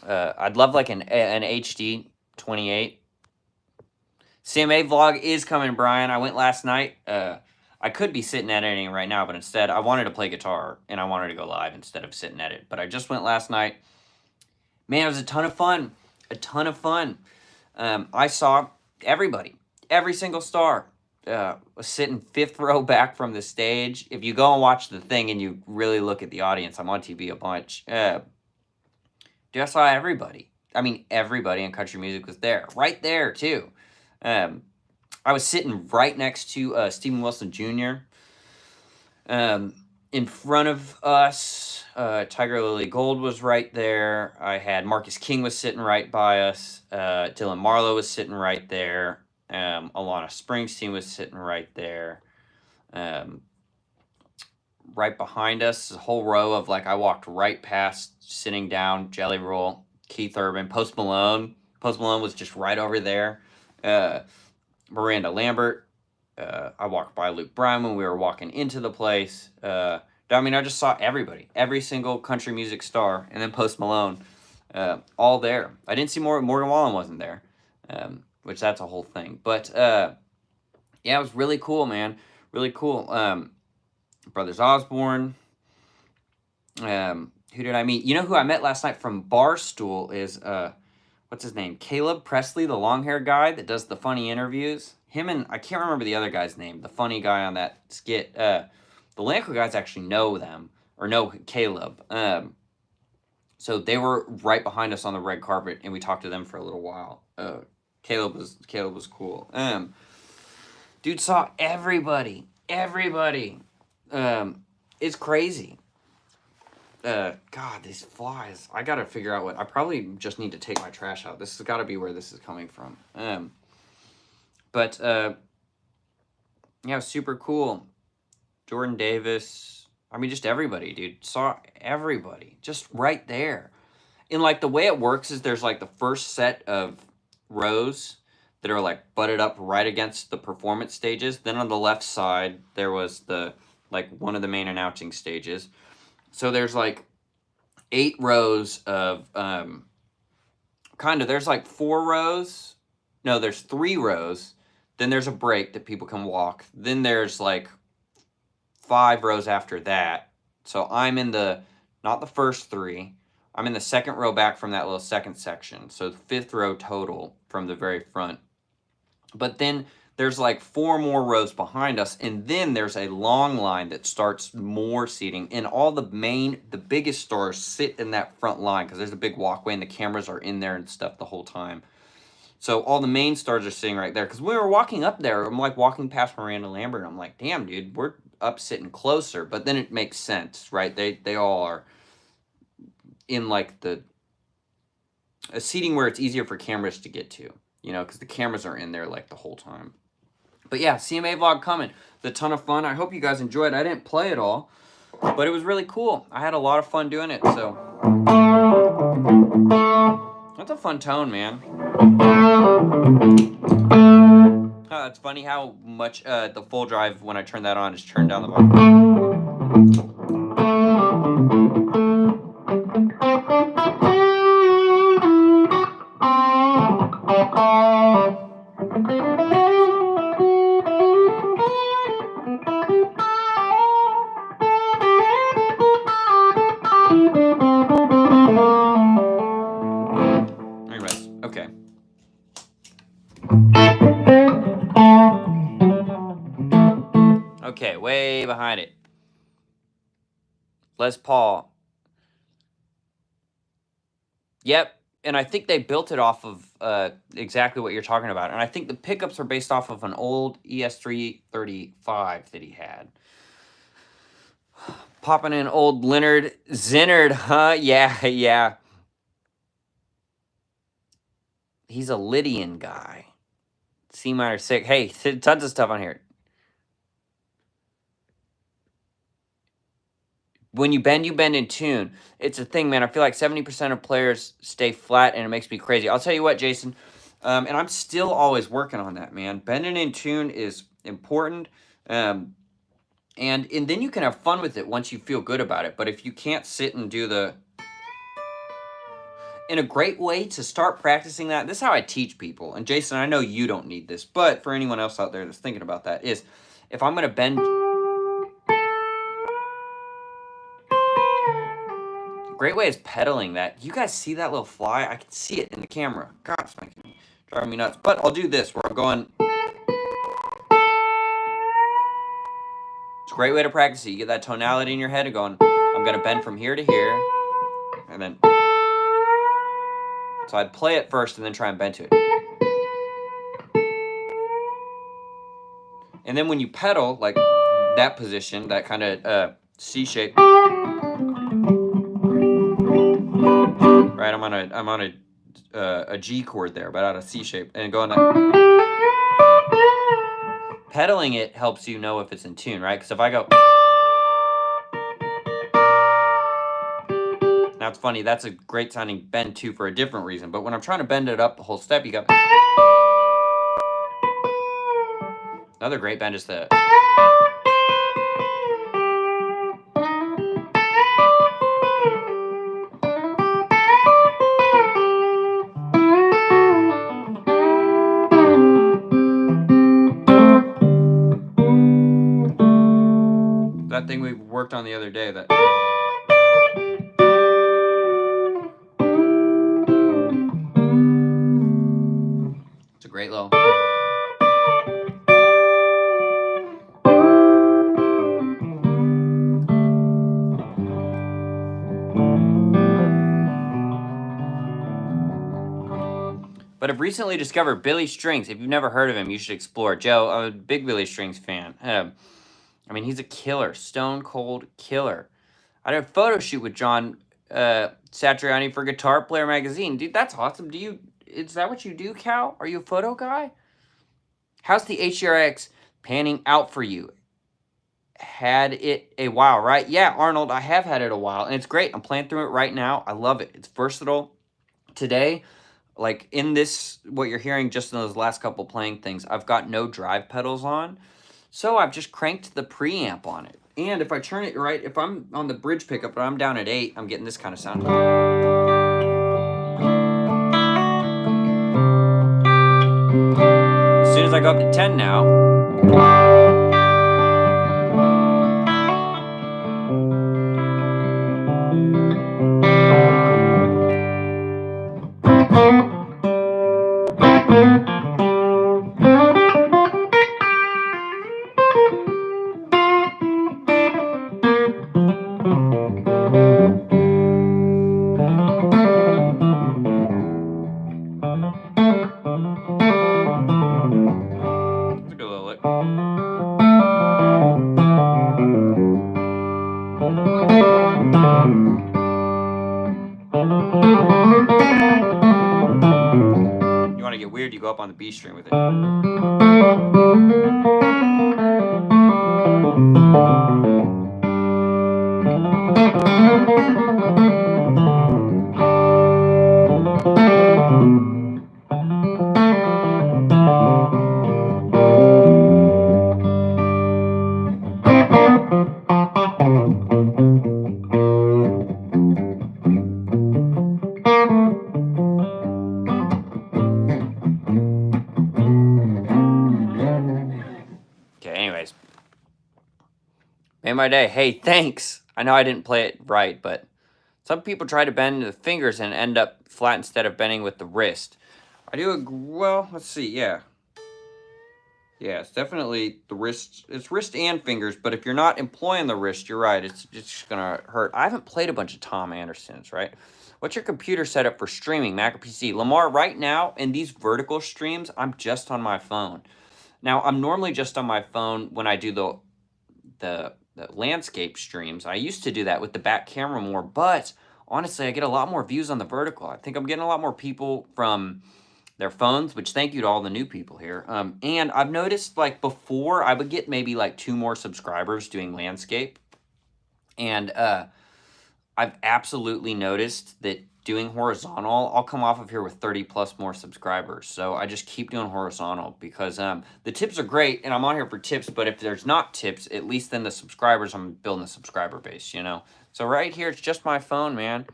I'd love like an HD 28. CMA vlog is coming, Brian. I went last night. I could be sitting editing right now, but instead I wanted to play guitar and I wanted to go live instead of sit and edit. But I just went last night. Man, it was a ton of fun. A ton of fun. I saw everybody, every single star. Was sitting 5th row back from the stage. If you go and watch the thing and you really look at the audience, I'm on TV a bunch. Dude, I saw everybody. I mean, everybody in country music was there. Right there, too. I was sitting right next to Stephen Wilson Jr. In front of us, Tiger Lily Gold was right there. I had Marcus King was sitting right by us. Dylan Marlowe was sitting right there. Alana Springsteen was sitting right there. Right behind us, a whole row of like I walked right past, sitting down, Jelly Roll, Keith Urban, Post Malone. Post Malone was just right over there. Miranda Lambert. I walked by Luke Bryan when we were walking into the place. I mean, I just saw everybody, every single country music star, and then Post Malone, all there. I didn't see Morgan Wallen wasn't there, which that's a whole thing. But yeah, it was really cool, man. Really cool. Brothers Osborne. Who did I meet? You know who I met last night from Barstool is what's his name? Caleb Presley, the long hair guy that does the funny interviews. Him and I can't remember the other guy's name, the funny guy on that skit. The Lanco guys actually know them or know Caleb. So they were right behind us on the red carpet, and we talked to them for a little while. Caleb was cool. Dude saw everybody. It's crazy. God, these flies. I gotta figure out what. I probably just need to take my trash out. This has got to be where this is coming from. But yeah, super cool. Jordan Davis. I mean, just everybody, dude. Saw everybody just right there. And like the way it works is there's like the first set of rows that are like butted up right against the performance stages. Then on the left side, there was the like one of the main announcing stages. So there's like 8 rows of there's like 4 rows. No, there's 3 rows. Then there's a break that people can walk. Then there's like 5 rows after that. So I'm in not the first 3. I'm in the second row back from that little second section. So the 5th row total from the very front. But then there's like 4 more rows behind us, and then there's a long line that starts more seating, and all the biggest stars sit in that front line because there's a big walkway and the cameras are in there and stuff the whole time. So all the main stars are sitting right there. Because when we were walking up there, I'm like walking past Miranda Lambert, and I'm like, damn, dude, we're up sitting closer. But then it makes sense, right? They all are in like a seating where it's easier for cameras to get to, you know, because the cameras are in there like the whole time. But yeah, CMA vlog coming. It's a ton of fun. I hope you guys enjoyed. I didn't play it all, but it was really cool. I had a lot of fun doing it, so. That's a fun tone, man. It's funny how much the full drive, when I turn that on, is turned down the volume. Anyways, okay. Okay, way behind it. Les Paul. Yep, and I think they built it off of exactly what you're talking about. And I think the pickups are based off of an old ES335 that he had. Popping in old Leonard Zinard, huh? Yeah, yeah. He's a Lydian guy. C minor 6. Hey, tons of stuff on here. When you bend in tune. It's a thing, man. I feel like 70% of players stay flat, and it makes me crazy. I'll tell you what, Jason, and I'm still always working on that, man. Bending in tune is important, and then you can have fun with it once you feel good about it. But if you can't sit and do the... And a great way to start practicing that, this is how I teach people. And Jason, I know you don't need this, but for anyone else out there that's thinking about that, is if I'm going to bend... Great way is pedaling that. You guys see that little fly? I can see it in the camera. God, it's driving me nuts. But I'll do this, where I'm going... It's a great way to practice it. You get that tonality in your head and going, I'm going to bend from here to here. And then... So I'd play it first and then try and bend to it. And then when you pedal, like that position, that kind of C shape. Right, I'm on a G chord there, but out of C shape, and going like... Pedaling it helps you know if it's in tune, right? Because if I go... Now it's funny, that's a great sounding bend too for a different reason, but when I'm trying to bend it up the whole step, you got... Another great bend is the... That thing we worked on the other day, that... It's a great little... But I've recently discovered Billy Strings. If you've never heard of him, you should explore. Joe, I'm a big Billy Strings fan. I mean, he's a killer, stone cold killer. I did a photo shoot with John Satriani for Guitar Player magazine. Dude, that's awesome. Is that what you do, Cal? Are you a photo guy? How's the HRX panning out for you? Had it a while, right? Yeah, Arnold, I have had it a while, and it's great. I'm playing through it right now. I love it. It's versatile. Today, like in this, what you're hearing just in those last couple playing things, I've got no drive pedals on, so I've just cranked the preamp on it. And if I turn it right, if I'm on the bridge pickup and I'm down at 8, I'm getting this kind of sound. As soon as I go up to 10 now, you go up on the B string with it. Made my day. Hey, thanks. I know I didn't play it right, but some people try to bend the fingers and end up flat instead of bending with the wrist. I do well, let's see, yeah. Yeah, it's definitely the wrist. It's wrist and fingers, but if you're not employing the wrist, you're right. It's just gonna hurt. I haven't played a bunch of Tom Andersons, right? What's your computer setup for streaming, Mac or PC? Lamar, right now in these vertical streams, I'm just on my phone. Now, I'm normally just on my phone when I do the landscape streams. I used to do that with the back camera more, but honestly, I get a lot more views on the vertical. I think I'm getting a lot more people from their phones, which thank you to all the new people here. And I've noticed, like, before I would get maybe like 2 more subscribers doing landscape, and I've absolutely noticed that doing horizontal, I'll come off of here with 30 plus more subscribers. So I just keep doing horizontal because the tips are great and I'm on here for tips, but if there's not tips, at least then the subscribers, I'm building a subscriber base, you know? So right here, it's just my phone, man.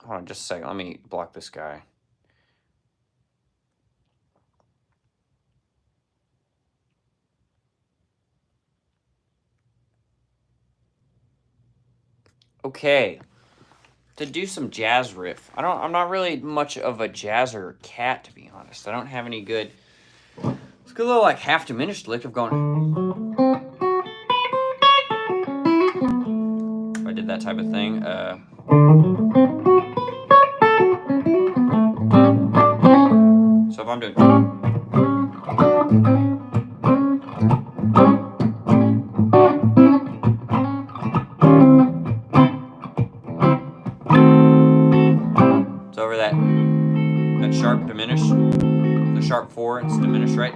Hold on just a second. Let me block this guy. Okay. To do some jazz riff. I'm not really much of a jazzer cat, to be honest. I don't have any good. It's a good little like half diminished lick of going. If I did that type of thing. So if I'm doing. So over that sharp diminish, the sharp 4, it's diminished, right?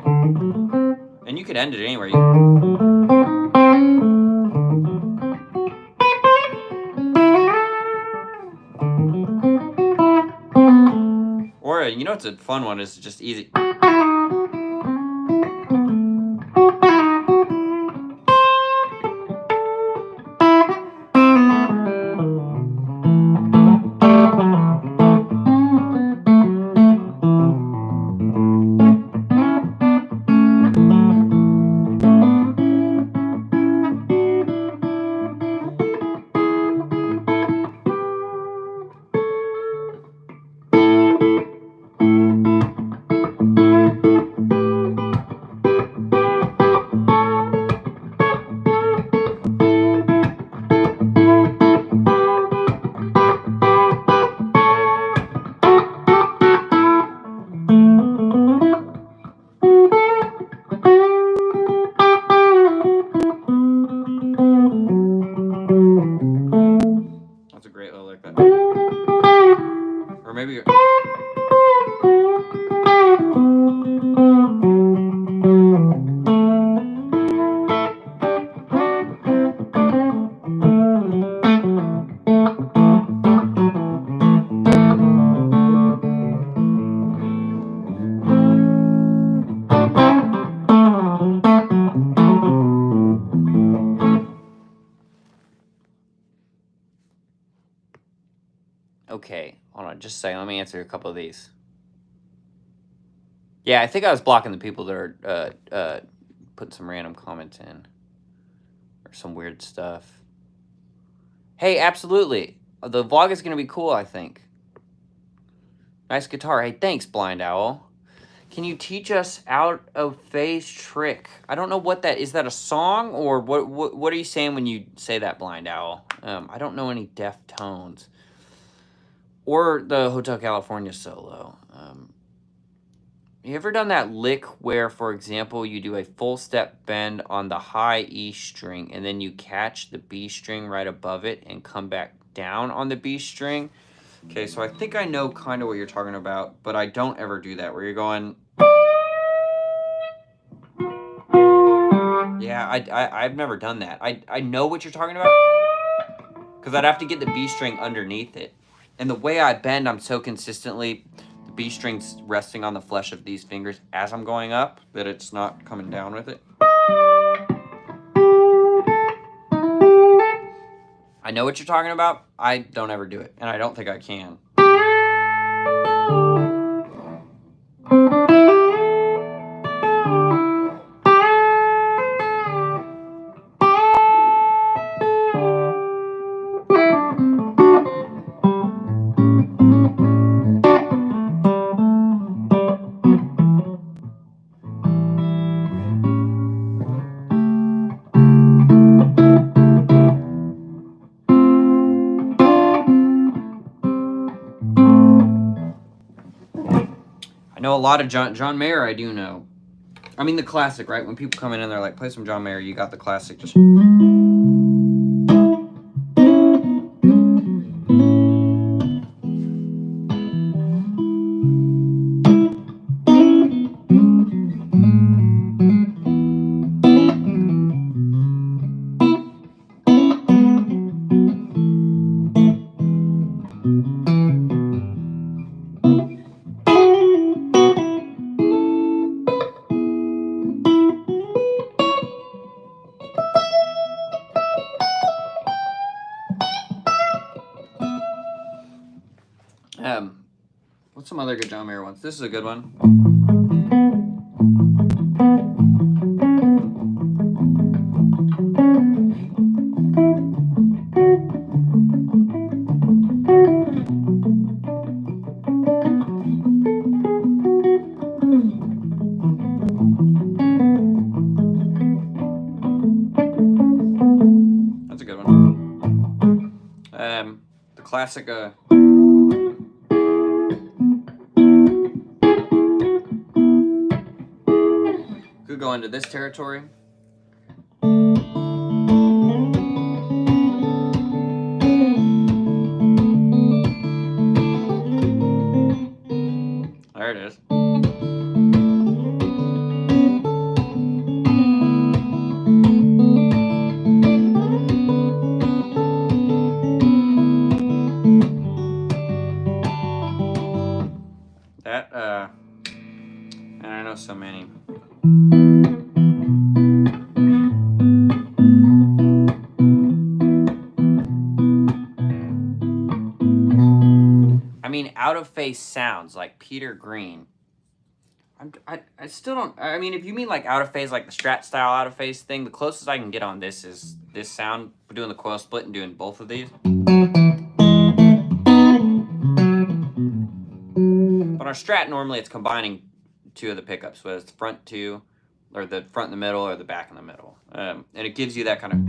And you could end it anywhere. Or, you know what's a fun one is just easy. That's a great little like that. Or maybe you're. Okay, hold on just a second. Let me answer a couple of these. Yeah, I think I was blocking the people that are putting some random comments in. Or some weird stuff. Hey, absolutely. The vlog is going to be cool, I think. Nice guitar. Hey, thanks, Blind Owl. Can you teach us out of phase trick? I don't know what that is. That a song or what are you saying when you say that, Blind Owl? I don't know any def tones. Or the Hotel California solo. You ever done that lick where, for example, you do a full step bend on the high E string and then you catch the B string right above it and come back down on the B string? Okay, so I think I know kind of what you're talking about, but I don't ever do that where you're going. Yeah, I've never done that. I know what you're talking about because I'd have to get the B string underneath it. And the way I bend, I'm so consistently, the B string's resting on the flesh of these fingers as I'm going up that it's not coming down with it. I know what you're talking about. I don't ever do it, and I don't think I can. know a lot of John Mayer. I do know. I mean the classic, right? When people come in and they're like, play some John Mayer, you got the classic. Just what's some other good John Mayer ones? This is a good one. That's a good one. The classic. Could go into this territory. There it is. That, and I know so many. I mean, out of face sounds like Peter Green. I still don't. I mean, if you mean like out of phase, like the Strat style out of phase thing, the closest I can get on this is this sound. We're doing the coil split and doing both of these. But on Strat, normally it's combining two of the pickups, whether it's the front two, or the front in the middle, or the back in the middle. And it gives you that kind of.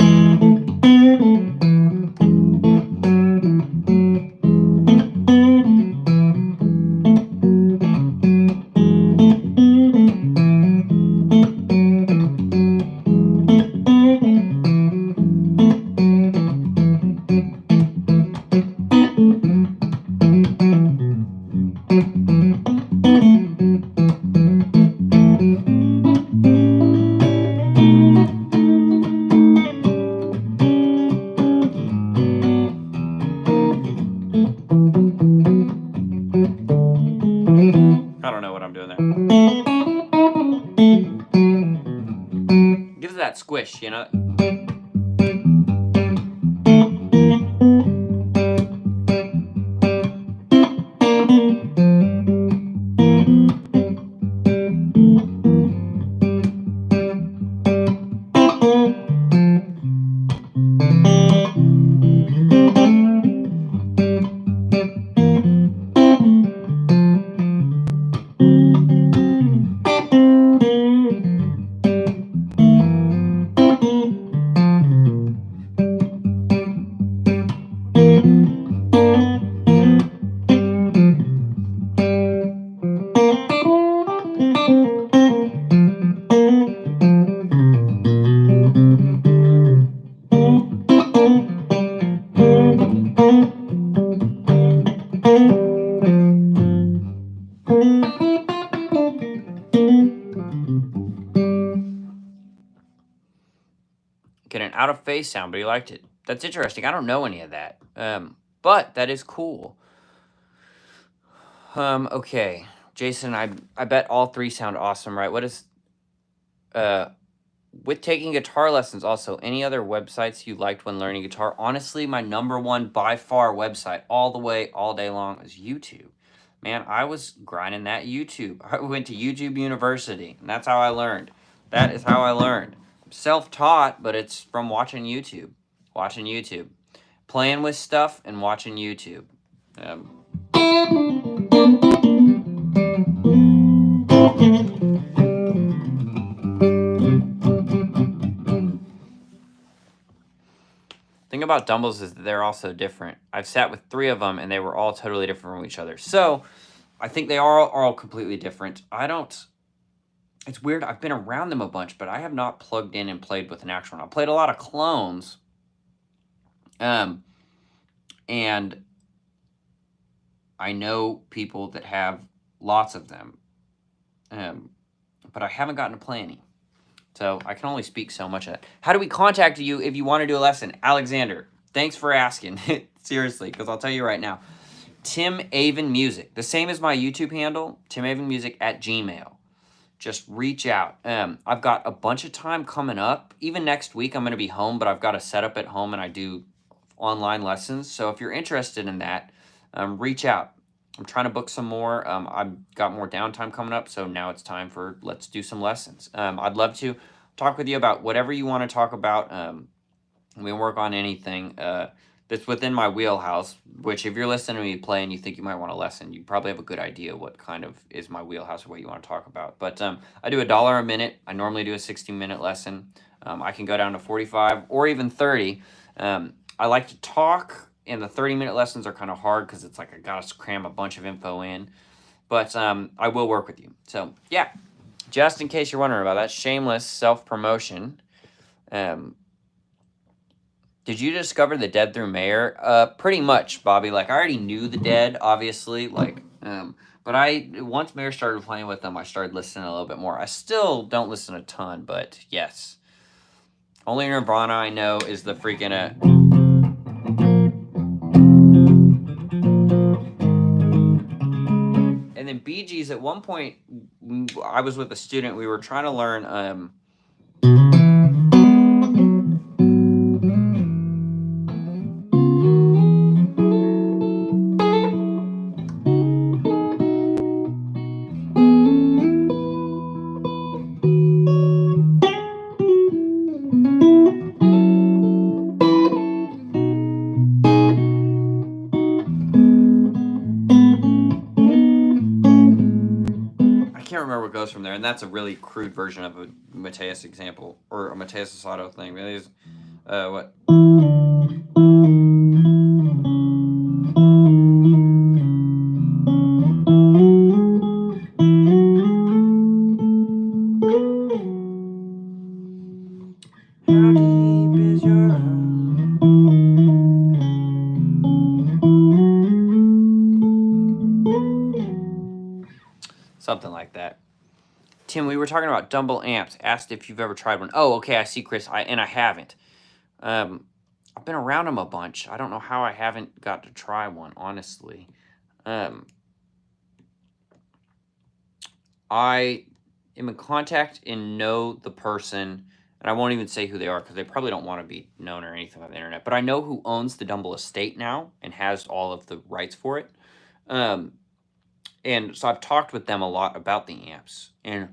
I don't know what I'm doing there. Gives it that squish, you know? Get an out of phase sound, but he liked it. That's interesting. I don't know any of that. But that is cool. Okay. Jason, I bet all three sound awesome, right? What is with taking guitar lessons also, any other websites you liked when learning guitar? Honestly, my number one by far website all the way, all day long is YouTube. Man, I was grinding that YouTube. I went to YouTube University, and that's how I learned. That is how I learned. I'm self-taught, but it's from watching YouTube. Watching YouTube. Playing with stuff and watching YouTube. Thing about dumbbells is that they're also different. I've sat with 3 of them, and they were all totally different from each other. So, I think they are all completely different. I don't. It's weird. I've been around them a bunch, but I have not plugged in and played with an actual one. I played a lot of clones, and I know people that have lots of them, but I haven't gotten to play any. So I can only speak so much of that. How do we contact you if you want to do a lesson? Alexander, thanks for asking. Seriously, because I'll tell you right now. Tim Avon Music. The same as my YouTube handle, Tim Avon Music at Gmail. Just reach out. I've got a bunch of time coming up. Even next week, I'm going to be home, but I've got a setup at home and I do online lessons. So if you're interested in that, reach out. I'm trying to book some more. I've got more downtime coming up, so now it's time for let's do some lessons. I'd love to talk with you about whatever you want to talk about. We can work on anything that's within my wheelhouse, which if you're listening to me play and you think you might want a lesson, you probably have a good idea what kind of is my wheelhouse or what you want to talk about. But I do $1 a minute. I normally do a 60-minute lesson. I can go down to 45 or even 30. I like to talk, and the 30-minute lessons are kind of hard because it's like I got to cram a bunch of info in. But I will work with you. So, yeah, just in case you're wondering about that, shameless self-promotion. Did you discover the Dead through Mayor? Pretty much, Bobby. Like, I already knew the Dead, obviously. Like, but once Mayor started playing with them, I started listening a little bit more. I still don't listen a ton, but yes. Only Nirvana I know is the freaking... And then Bee Gees, at one point, I was with a student. We were trying to learn... I can't remember what goes from there, and that's a really crude version of a Mateus example, or a Mateus Asado thing. It is, what? How deep is your something like that. Tim, we were talking about Dumble amps. Asked if you've ever tried one. Oh, okay, I see, Chris. I haven't. I've been around them a bunch. I don't know how I haven't got to try one, honestly. I am in contact and know the person, and I won't even say who they are because they probably don't want to be known or anything on the internet. But I know who owns the Dumble estate now and has all of the rights for it. And so I've talked with them a lot about the amps, and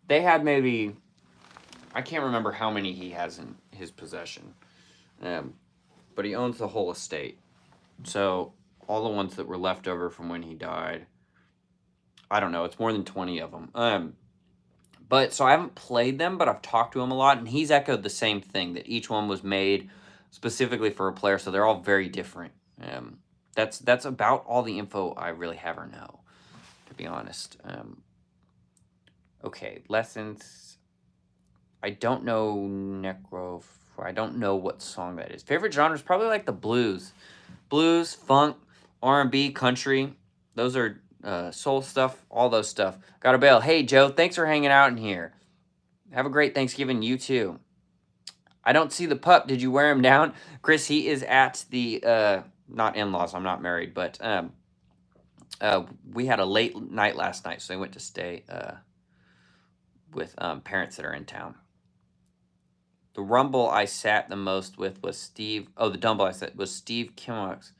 they had maybe, I can't remember how many he has in his possession, but he owns the whole estate. So all the ones that were left over from when he died, I don't know, it's more than 20 of them. But so I haven't played them, but I've talked to him a lot, and he's echoed the same thing, that each one was made specifically for a player, so they're all very different. That's about all the info I really have or know, to be honest. Okay, lessons. I don't know Necro. I don't know what song that is. Favorite genre is probably like the blues. Blues, funk, R&B, country. Those are soul stuff, all those stuff. Got a bail. Hey, Joe, thanks for hanging out in here. Have a great Thanksgiving. You too. I don't see the pup. Did you wear him down? Chris, he is at the, not in-laws. I'm not married, but we had a late night last night, so I went to stay with parents that are in town. The rumble I sat the most with was Steve. Oh, the dumble I sat was Steve Kimmock's.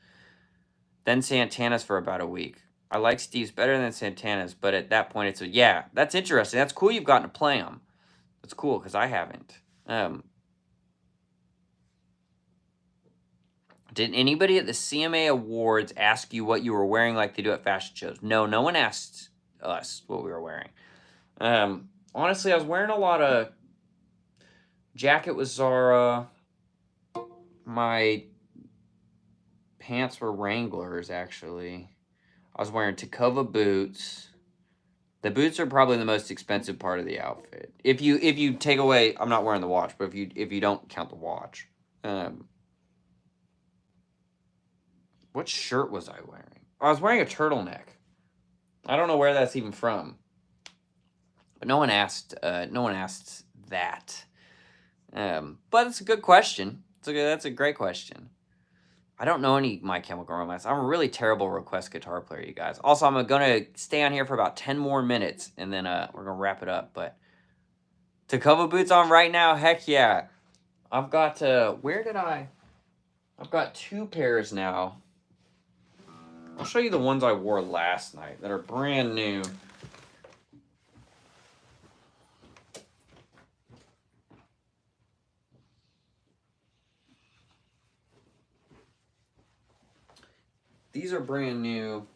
Then Santana's for about a week. I like Steve's better than Santana's, but at that point it's yeah, that's interesting. That's cool you've gotten to play them. That's cool because I haven't. Did anybody at the CMA Awards ask you what you were wearing like they do at fashion shows? No, no one asked us what we were wearing. Honestly, I was wearing a lot of... Jacket was Zara. My pants were Wranglers, actually. I was wearing Tacova boots. The boots are probably the most expensive part of the outfit. If you take away, I'm not wearing the watch, but if you don't count the watch, what shirt was I wearing? I was wearing a turtleneck. I don't know where that's even from, but no one asked. No one asked that. But it's a good question. That's a great question. I don't know any My Chemical Romance. I'm a really terrible request guitar player, you guys. Also, I'm gonna stay on here for about 10 more minutes, and then we're gonna wrap it up. But Tacova boots on right now, heck yeah. I've got I've got 2 pairs now. I'll show you the ones I wore last night that are brand new. These are brand new.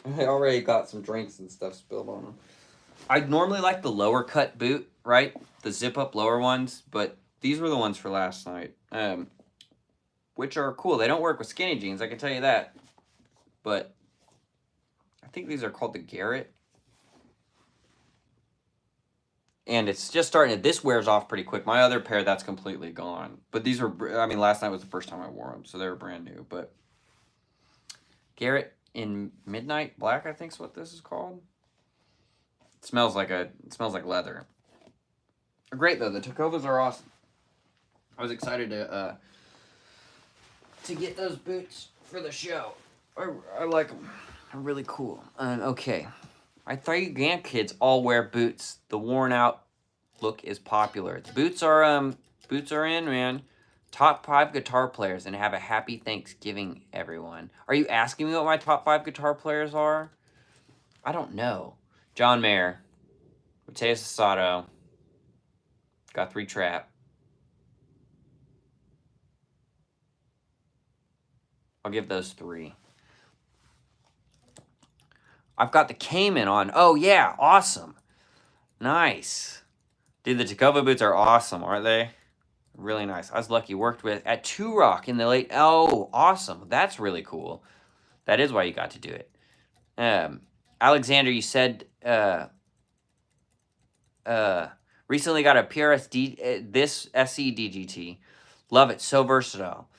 I already got some drinks and stuff spilled on them. I normally like the lower cut boot, right? The zip up lower ones, but these were the ones for last night. Which are cool. They don't work with skinny jeans, I can tell you that. But I think these are called the Garrett. And it's just starting to, this wears off pretty quick. My other pair, that's completely gone. But these were, I mean, last night was the first time I wore them, so they were brand new. But Garrett in Midnight Black, I think is what this is called. It smells like leather. They're great though. The Tacovas are awesome. I was excited to get those boots for the show. I like them. They're really cool. Okay. I thought you grandkids all wear boots. The worn out look is popular. The boots are in, man. Top 5 guitar players, and have a happy Thanksgiving, everyone. Are you asking me what my top 5 guitar players are? I don't know. John Mayer, Mateus Sato, Guthrie Trapp. I'll give those 3. I've got the Cayman on. Oh, yeah. Awesome. Nice. Dude, the Tacova boots are awesome, aren't they? Really nice. I was lucky. Worked with at 2 Rock in the late... Oh, awesome. That's really cool. That is why you got to do it. Alexander, you said... recently got a PRS this SE DGT. Love it. So versatile.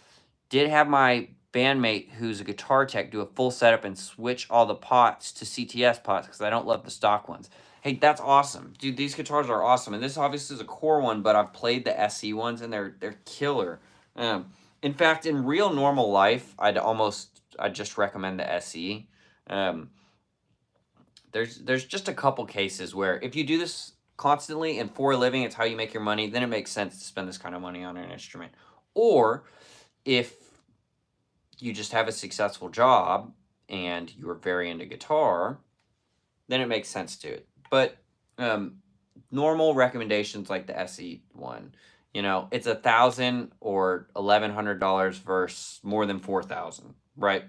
Did have my bandmate who's a guitar tech do a full setup and switch all the pots to CTS pots because I don't love the stock ones. Hey, that's awesome. Dude, these guitars are awesome. And this obviously is a core one, but I've played the SE ones and they're killer. In fact, in real normal life, I'd just recommend the SE. There's just a couple cases where if you do this constantly and for a living, it's how you make your money, then it makes sense to spend this kind of money on an instrument. Or if you just have a successful job and you're very into guitar, then it makes sense to it. But normal recommendations like the SE one, you know, it's $1,000 or $1,100 versus more than $4,000, right?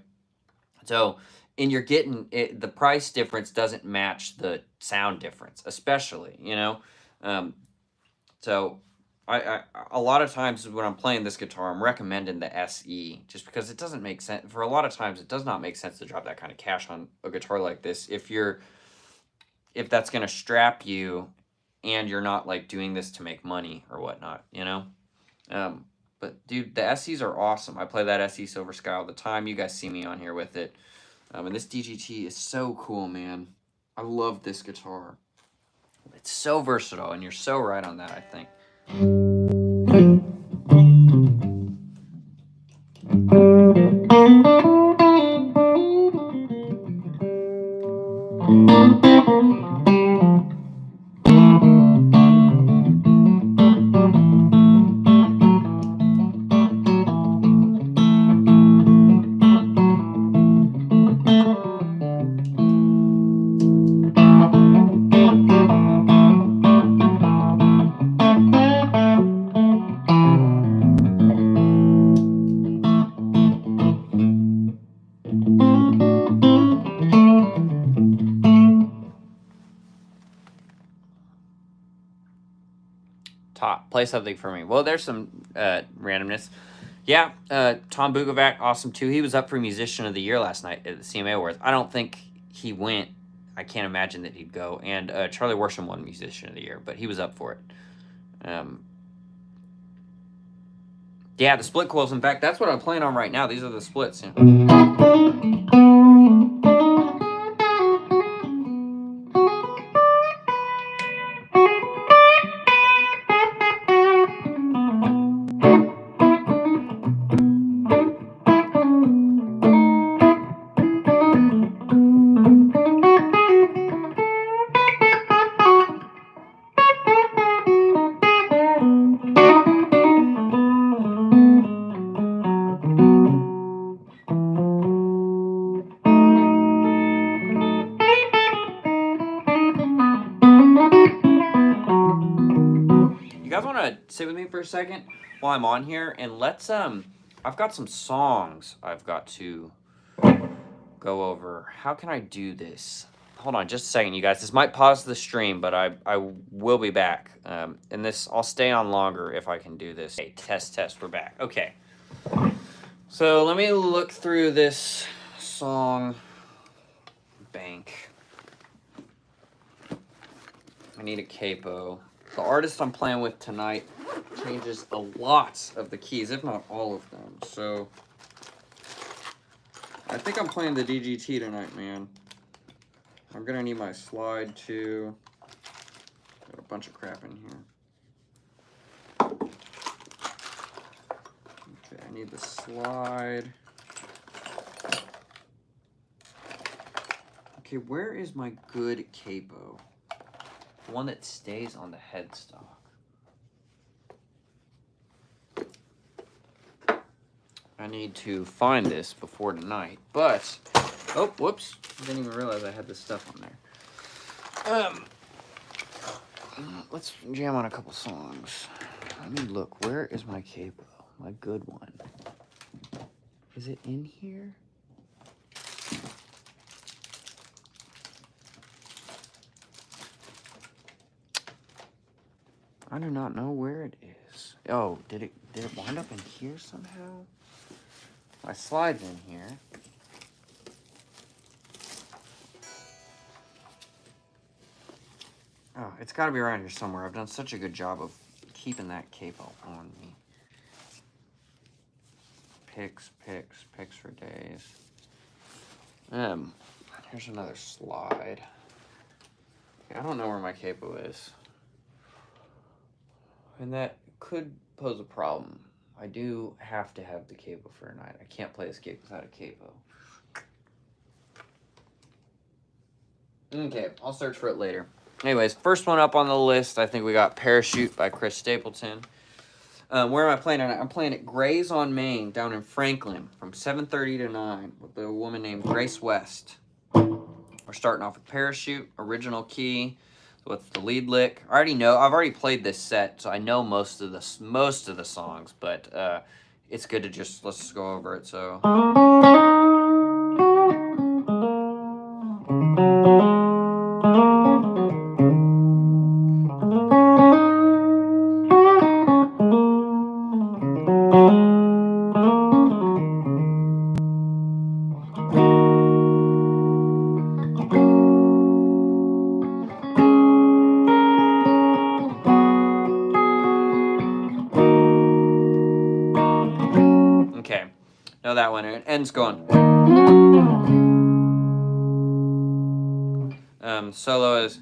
So, and you're getting it, the price difference doesn't match the sound difference, especially, you know. So I a lot of times when I'm playing this guitar, I'm recommending the SE just because it doesn't make sense. For a lot of times, it does not make sense to drop that kind of cash on a guitar like this if that's going to strap you and you're not like doing this to make money or whatnot, you know? But dude, the SEs are awesome. I play that SE Silver Sky all the time. You guys see me on here with it. And this DGT is so cool, man. I love this guitar. It's so versatile, and you're so right on that, I think. Play something for me. Well, there's some randomness. Yeah, Tom Bukovac, awesome too. He was up for Musician of the Year last night at the CMA Awards. I don't think he went, I can't imagine that he'd go. And Charlie Worsham won Musician of the Year, but he was up for it. Yeah, the split coils. In fact, that's what I'm playing on right now. These are the splits. You guys want to sit with me for a second while I'm on here, and let's I've got some songs I've got to go over. How can I do this? Hold on just a second, you guys. This might pause the stream, but I will be back. And this, I'll stay on longer if I can do this. Okay, test, we're back. Okay. So let me look through this song bank. I need a capo. The artist I'm playing with tonight changes a lot of the keys, if not all of them. So I think I'm playing the DGT tonight, man. I'm gonna need my slide too. Got a bunch of crap in here. Okay, I need the slide. Okay, where is my good capo? The one that stays on the headstock. I need to find this before tonight, but oh, whoops! I didn't even realize I had this stuff on there. Let's jam on a couple songs. Let me look. Where is my capo? My good one. Is it in here? I do not know where it is. Oh, did it wind up in here somehow? My slide's in here. Oh, it's got to be around here somewhere. I've done such a good job of keeping that capo on me. Picks for days. Here's another slide. Okay, I don't know where my capo is. And that could pose a problem. I do have to have the capo for a night. I can't play this gig without a capo. Okay, I'll search for it later. Anyways, first one up on the list, I think we got Parachute by Chris Stapleton. Where am I playing tonight? I'm playing at Gray's on Main down in Franklin from 7:30 to 9 with a woman named Grace West. We're starting off with Parachute, original key. With the lead lick. I already know. I've already played this set, so I know most of the songs. But it's good to let's just go over it. So. Know that one. It ends going. Solo is.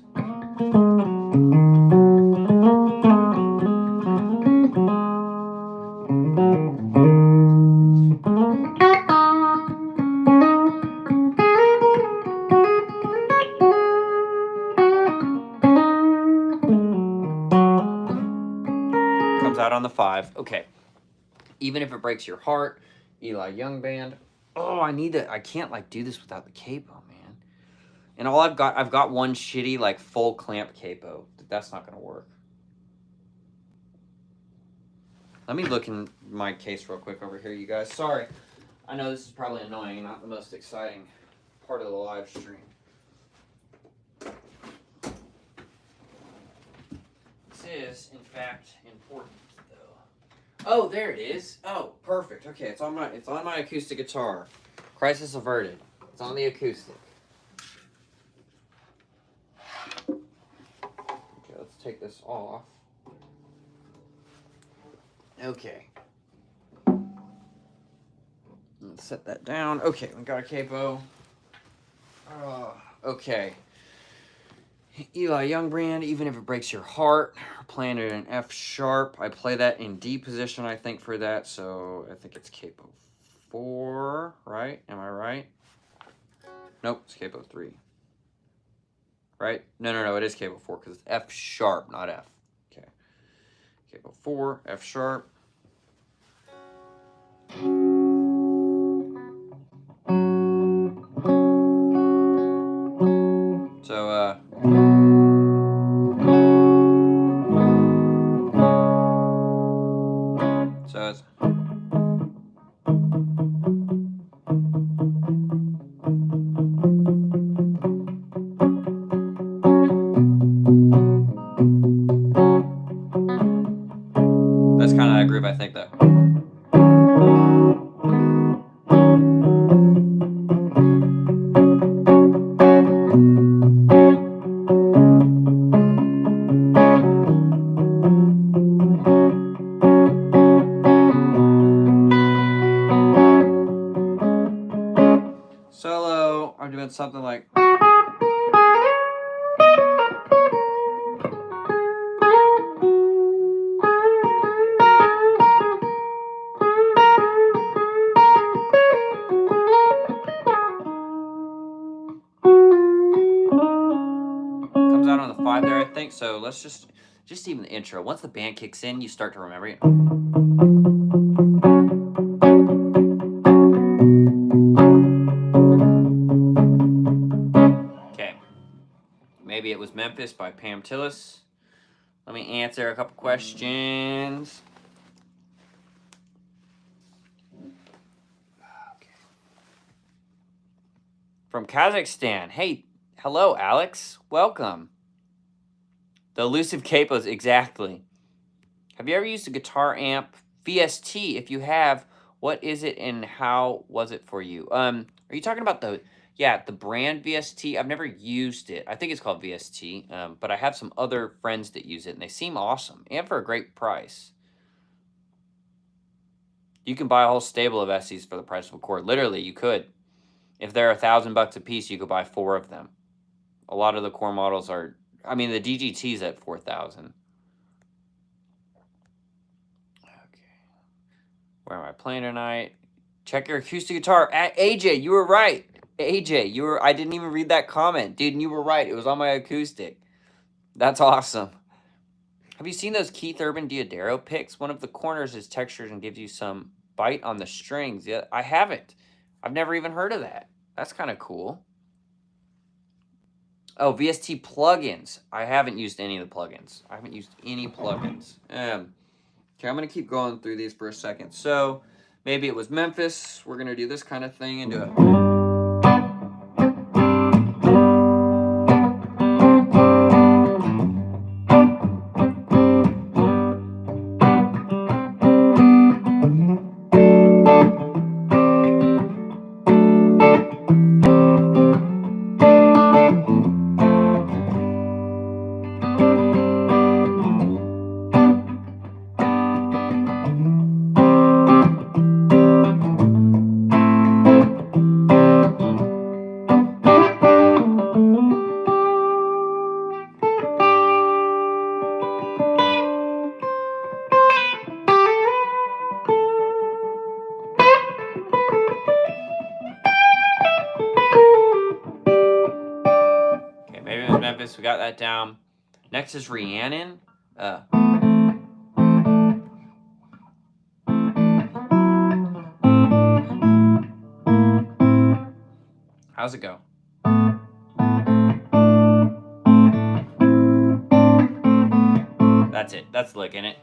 Comes out on the 5. Okay. Even if it breaks your heart. Eli Young Band. Oh, I can't do this without the capo, man. And I've got one shitty full clamp capo. That's not gonna work. Let me look in my case real quick over here, you guys. Sorry. I know this is probably annoying and not the most exciting part of the live stream. This is, in fact, important. Oh, there it is. Oh, perfect. Okay, it's on my acoustic guitar. Crisis averted. It's on the acoustic. take this off. Okay. Let's set that down. Okay, we got a capo. Okay. Eli Youngbrand, even if it breaks your heart, playing it in F sharp. I play that in D position, I think, for that. So I think it's capo 4, right? Am I right? Nope, it's capo 3. Right? No, it is capo 4 because it's F sharp, not F. Okay. Capo 4, F sharp. So it's that's kind of that groove, I think, though. Solo, I'm doing something like. Comes out on the 5 there, I think. So let's just even the intro. Once the band kicks in, you start to remember it. Okay. Maybe it was Memphis by Pam Tillis. Let me answer a couple questions. Okay. From Kazakhstan. Hey, hello, Alex. Welcome. The elusive capos, exactly. Have you ever used a guitar amp VST? If you have, what is it and how was it for you? Are you talking about the brand VST? I've never used it. I think it's called VST, but I have some other friends that use it, and they seem awesome and for a great price. You can buy a whole stable of SEs for the price of a cord. Literally, you could. If they're $1,000 a piece, you could buy 4 of them. A lot of the core models are. I mean, the DGT's at $4,000. Okay. Where am I playing tonight? Check your acoustic guitar. AJ, you were right. AJ, you were. I didn't even read that comment, dude. And you were right. It was on my acoustic. That's awesome. Have you seen those Keith Urban Diodero picks? One of the corners is textured and gives you some bite on the strings. Yeah, I haven't. I've never even heard of that. That's kind of cool. Oh, VST plugins. I haven't used any of the plugins. I haven't used any plugins. Okay, I'm going to keep going through these for a second. So maybe it was Memphis. We're going to do this kind of thing and do it. We got that down. Next is Rhiannon. How's it go? That's it. That's the lick in it.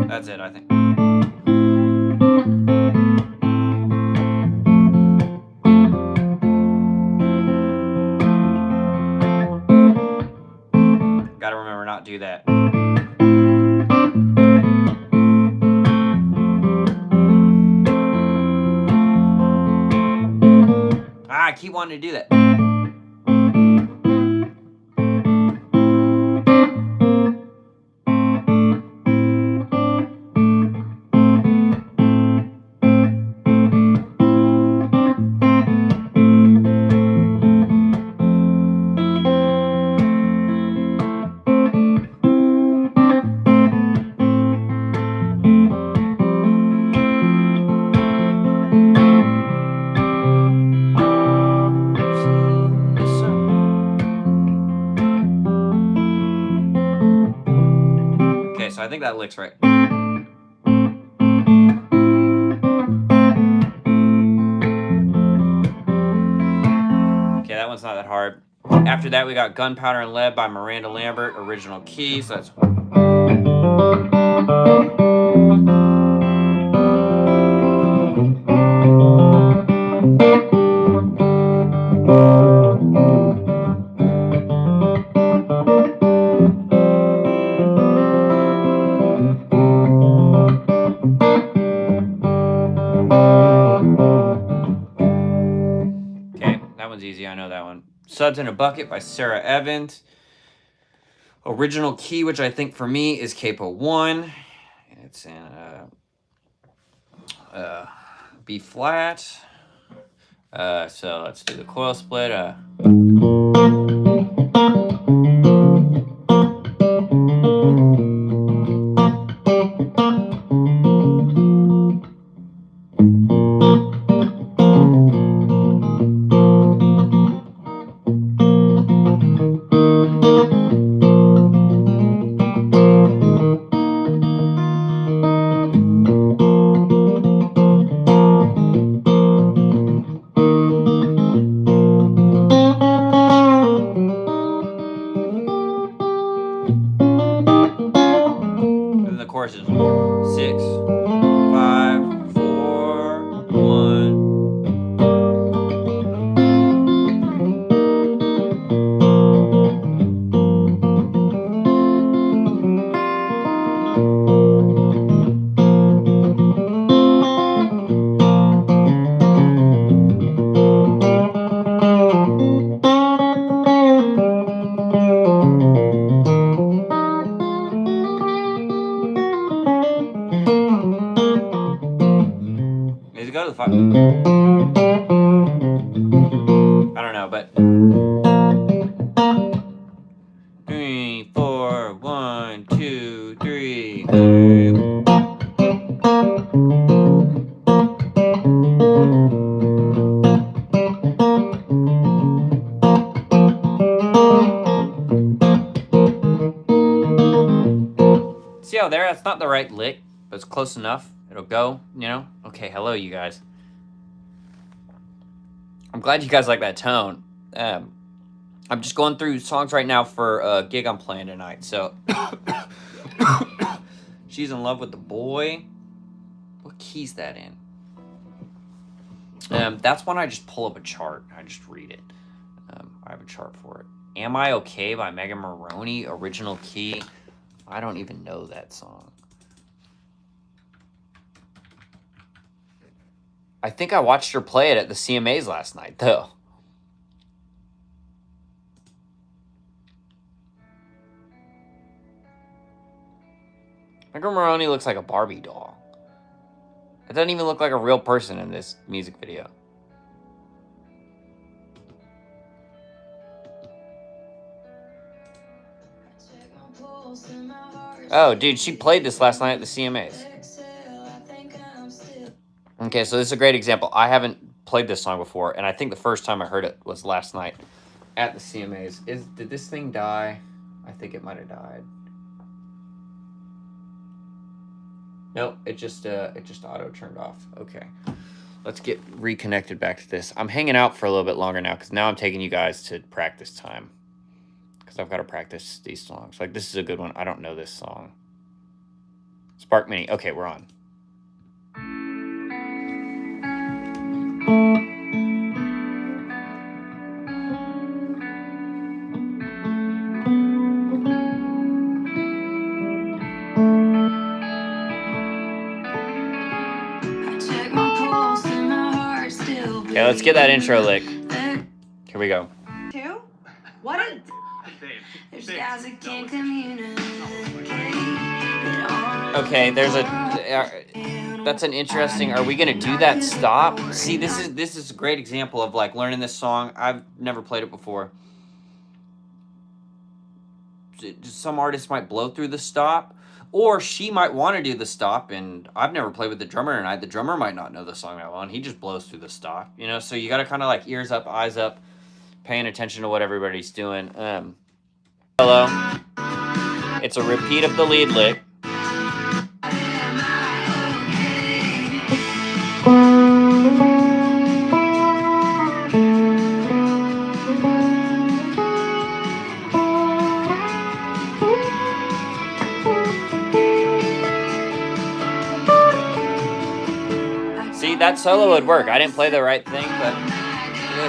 That's it, I think. Gotta remember not to do that. I keep wanting to do that. Okay, so I think that lick's right. Okay, that one's not that hard. After that, we got Gunpowder and Lead by Miranda Lambert, original key. So that's. Okay, that one's easy. I know that one. Suds in a Bucket by Sarah Evans. Original key, which I think for me is capo 1. It's in B flat. So let's do the coil split. The chorus is 6, 5, 4, 1. Does it go to the 5? I don't know, but 3, 4, 1, 2, 3. See how there? That's not the right lick, but it's close enough. It'll go, you know? Okay, hello, you guys. I'm glad you guys like that tone. I'm just going through songs right now for a gig I'm playing tonight. So, She's in Love with the Boy. What key's that in? That's when I just pull up a chart. I just read it. I have a chart for it. Am I Okay by Megan Maroney, original key. I don't even know that song. I think I watched her play it at the CMAs last night, though. Megan Maroney looks like a Barbie doll. It doesn't even look like a real person in this music video. Oh, dude, she played this last night at the CMAs. Okay, so this is a great example. I haven't played this song before, and I think the first time I heard it was last night at the CMAs. Did this thing die? I think it might have died. Nope, it just auto turned off. Okay, let's get reconnected back to this. I'm hanging out for a little bit longer now because now I'm taking you guys to practice time because I've got to practice these songs. Like, this is a good one. I don't know this song. Spark Mini. Okay, we're on. Okay, let's get that intro lick. Here we go. Two? What is... There's guys that can't communicate. Okay, there's a... that's an interesting... Are we going to do that stop? See, this is a great example of, like, learning this song. I've never played it before. Some artists might blow through the stop, or she might want to do the stop, and I've never played with the drummer, and the drummer might not know the song that well, and he just blows through the stop, you know? So you got to kind of, like, ears up, eyes up, paying attention to what everybody's doing. Hello. It's a repeat of the lead lick. See, that solo would work. I didn't play the right thing, but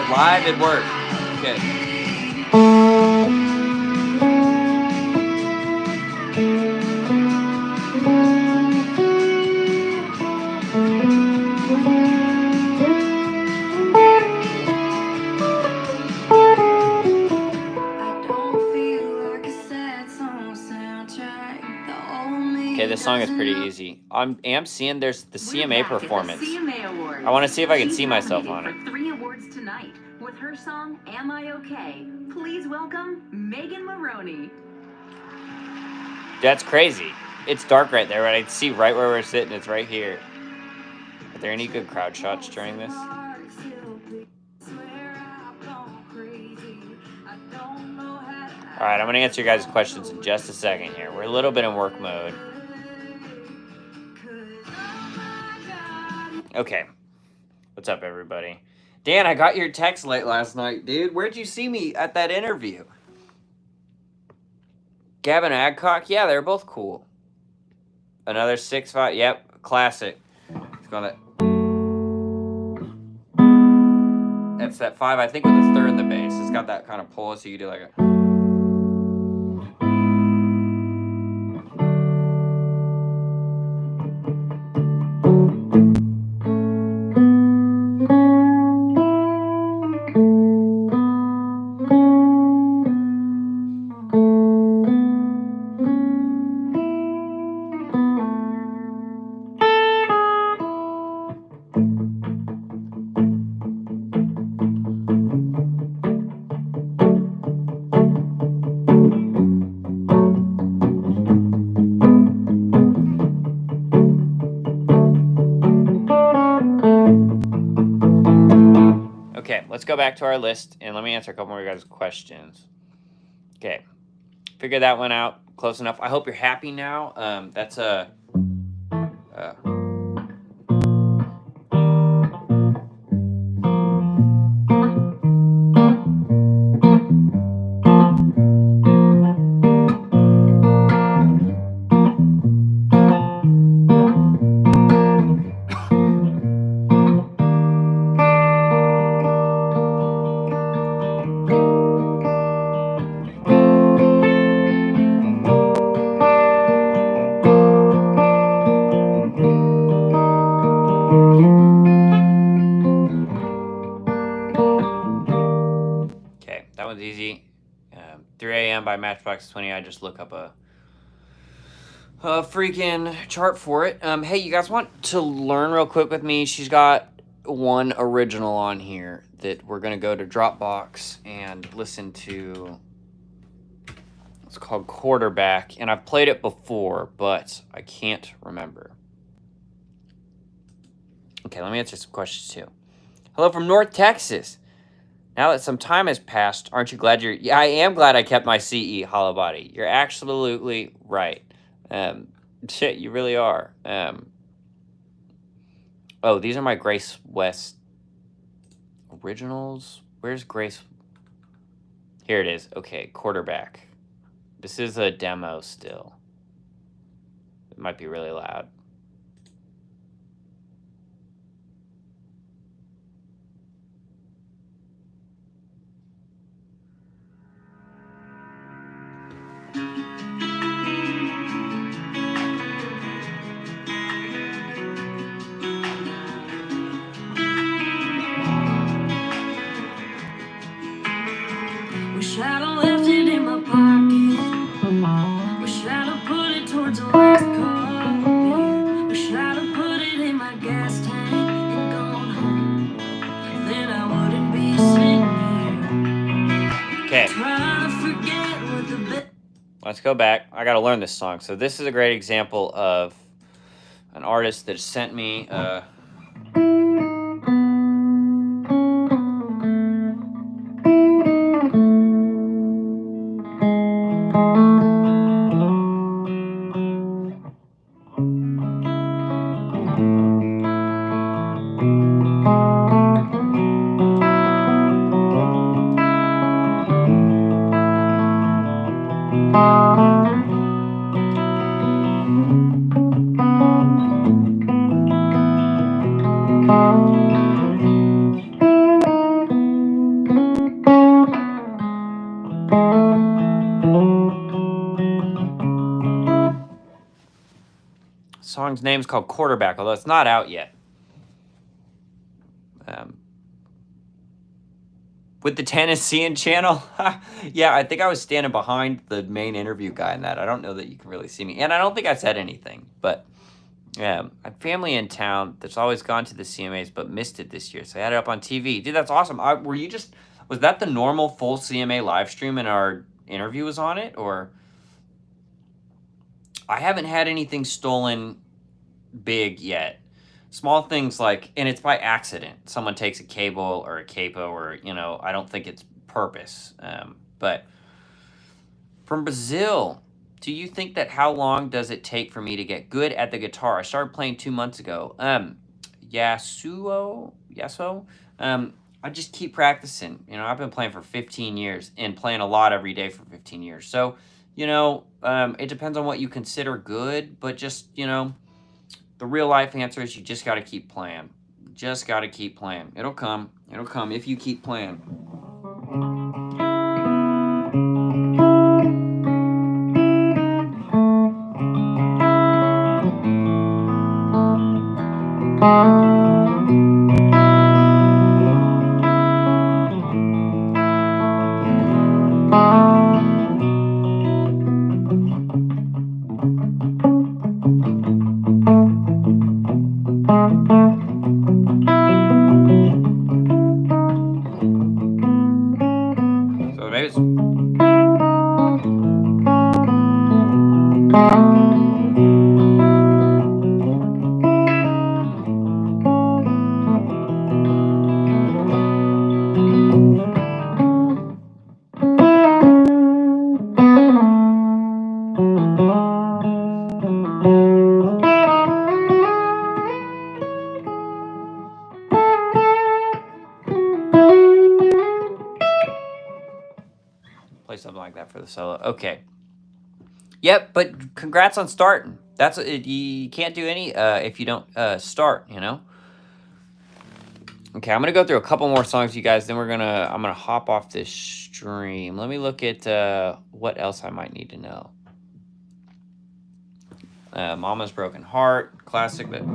live it'd work. Okay. Okay, this song is pretty easy. I am seeing there's the CMA performance. CMA Awards. I want to see if I can see She's myself nominated on it. for 3 awards tonight with her song "Am I Okay?" Please welcome Megan Maroney. That's crazy. It's dark right there, but I can see right where we're sitting. It's right here. Are there any good crowd shots during this? All right, I'm going to answer your guys' questions in just a second here. We're a little bit in work mode. Okay. What's up, everybody? Dan, I got your text late last night, dude. Where'd you see me at that interview? Gavin Adcock? Yeah, they're both cool. Another 6-5. Yep, classic. It's gonna... That's that 5, I think, with a third in the bass. It's got that kind of pull, so you do like a... Okay, let's go back to our list, and let me answer a couple more of you guys' questions. Okay, figured that one out close enough. I hope you're happy now. That's a... Okay, that one's easy. 3 a.m. by Matchbox 20. I just look up a freaking chart for it. Hey, you guys want to learn real quick with me? She's got one original on here that we're going to go to Dropbox and listen to. It's called Quarterback, and I've played it before, but I can't remember. Okay, let me answer some questions too. Hello from North Texas. Now that some time has passed, aren't you glad you're... Yeah, I am glad I kept my CE, Hollow Body. You're absolutely right. Shit, you really are. Oh, these are my Grace West originals. Where's Grace? Here it is. Okay, Quarterback. This is a demo still. It might be really loud. let's go back. I got to learn this song. So this is a great example of an artist that sent me. Song's name is called Quarterback, although it's not out yet. With the Tennessean channel, yeah, I think I was standing behind the main interview guy in that. I don't know that you can really see me, and I don't think I said anything. But I have family in town that's always gone to the CMAs, but missed it this year, so I had it up on TV. Dude, that's awesome. Was that the normal full CMA live stream and our interview was on it, or? I haven't had anything stolen big yet. Small things like, and it's by accident. Someone takes a cable or a capo or, I don't think it's purpose. But from Brazil, do you think that how long does it take for me to get good at the guitar? I started playing 2 months ago. Yasuo? I just keep practicing. I've been playing for 15 years and playing a lot every day for 15 years. So, it depends on what you consider good, but just, the real life answer is you just got to keep playing. Just got to keep playing. It'll come. It'll come if you keep playing. So maybe it's... play something like that for the solo. Okay. Yep, but congrats on starting. That's you can't do any if you don't start, Okay, I'm gonna go through a couple more songs, you guys. Then I'm gonna hop off this stream. Let me look at what else I might need to know. Mama's Broken Heart, classic. But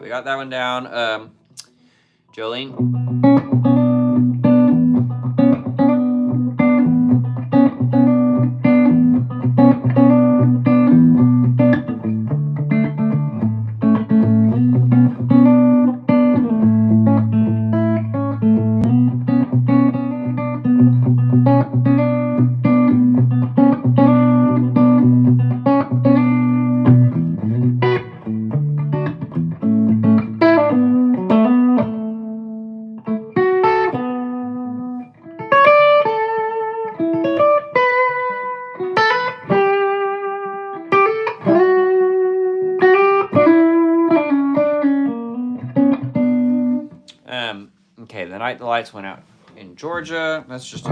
got that one down. Jolene. Okay, the night the lights went out in Georgia. That's just a...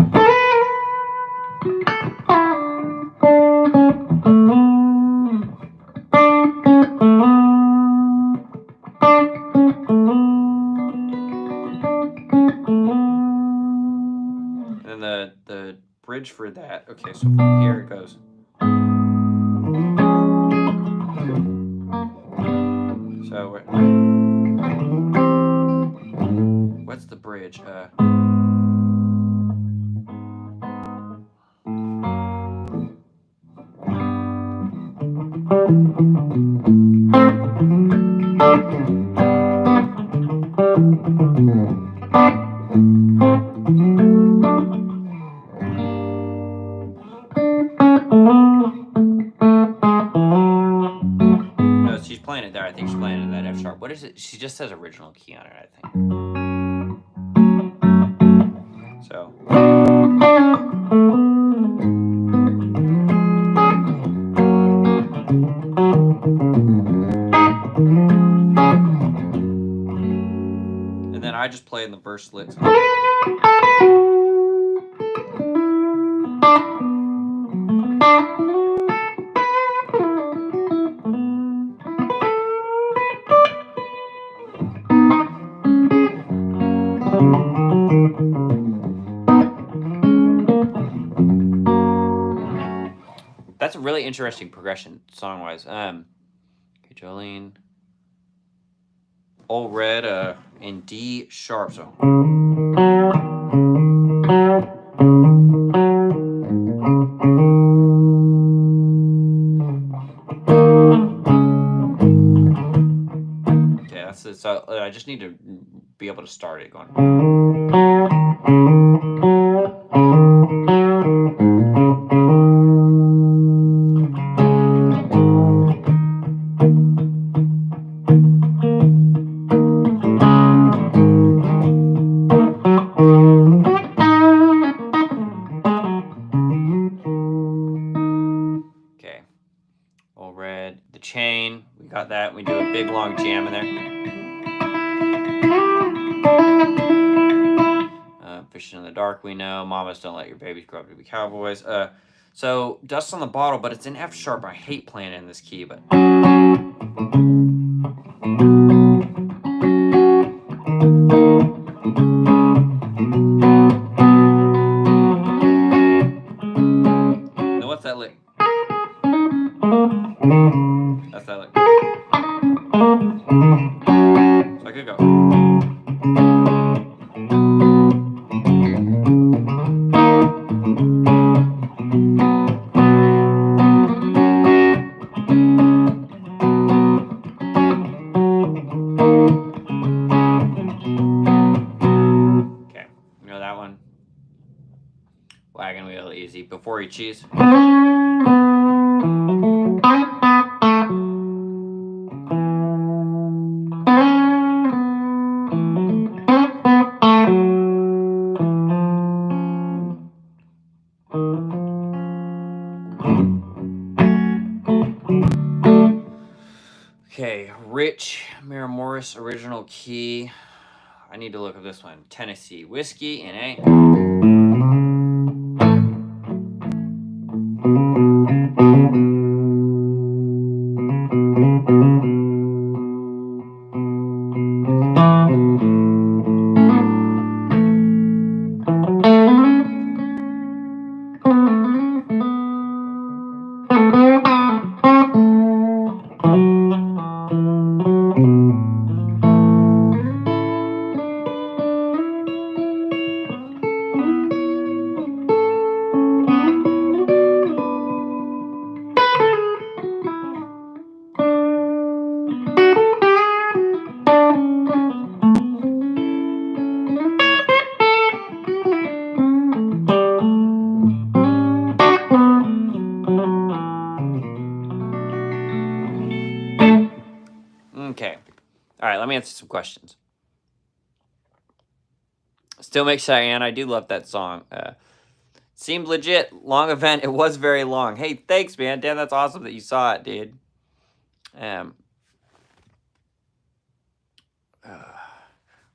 And the bridge for that. Okay, so from here it goes. So what's the bridge? bridge. No, she's playing it there. I think she's playing it in that F sharp. What is it? She just says original key on it, I think. So. And then I just play in the verse licks. That's a really interesting progression song-wise. Okay, Jolene. Old Red in D sharp. So. Okay, that's it. So I just need to be able to start it going. Chain, we got that. We do a big long jam in there. Fishing in the Dark, we know. Mamas Don't Let Your Babies Grow Up to Be Cowboys. So Dust on the Bottle, but it's an F sharp. I hate playing it in this key, but. Now what's that lick? That's that lick. So I could go. Okay, you know that one? Wagon Wheel, easy. Before You Cheese. Okay, Rich Maramoris original key. I need to look up this one. Tennessee Whiskey in A. Okay. All right, let me answer some questions. Still Makes Cheyenne. I do love that song. Seemed legit. Long event. It was very long. Hey, thanks, man. Damn, that's awesome that you saw it, dude.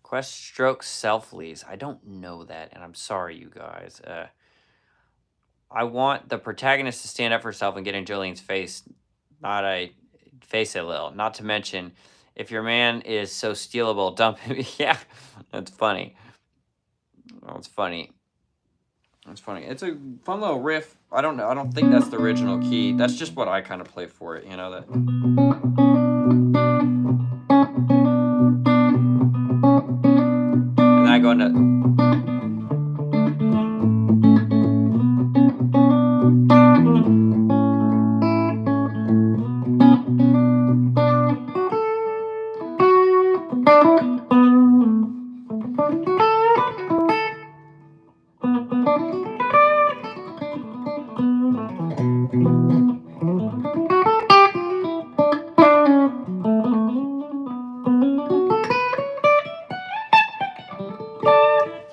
Quest Stroke Self-Lease. I don't know that, and I'm sorry, you guys. I want the protagonist to stand up for herself and get in Jolene's face. Face it a little. Not to mention, if your man is so stealable, dump him. Yeah, that's funny. That's funny. That's funny. It's a fun little riff. I don't know. I don't think that's the original key. That's just what I kind of play for it, you know, that. And then I go into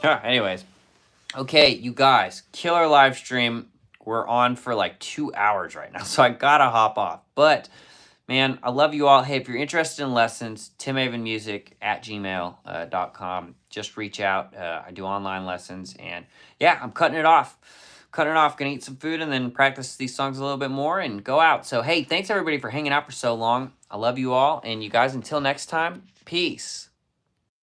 Anyways, okay, you guys, killer live stream. We're on for like 2 hours right now, so I gotta hop off. But man, I love you all. Hey, if you're interested in lessons, timavenmusic@gmail.com. Just reach out. I do online lessons, and yeah, I'm cutting it off. Gonna eat some food and then practice these songs a little bit more and go out. So hey, thanks everybody for hanging out for so long. I love you all, and you guys, until next time, peace.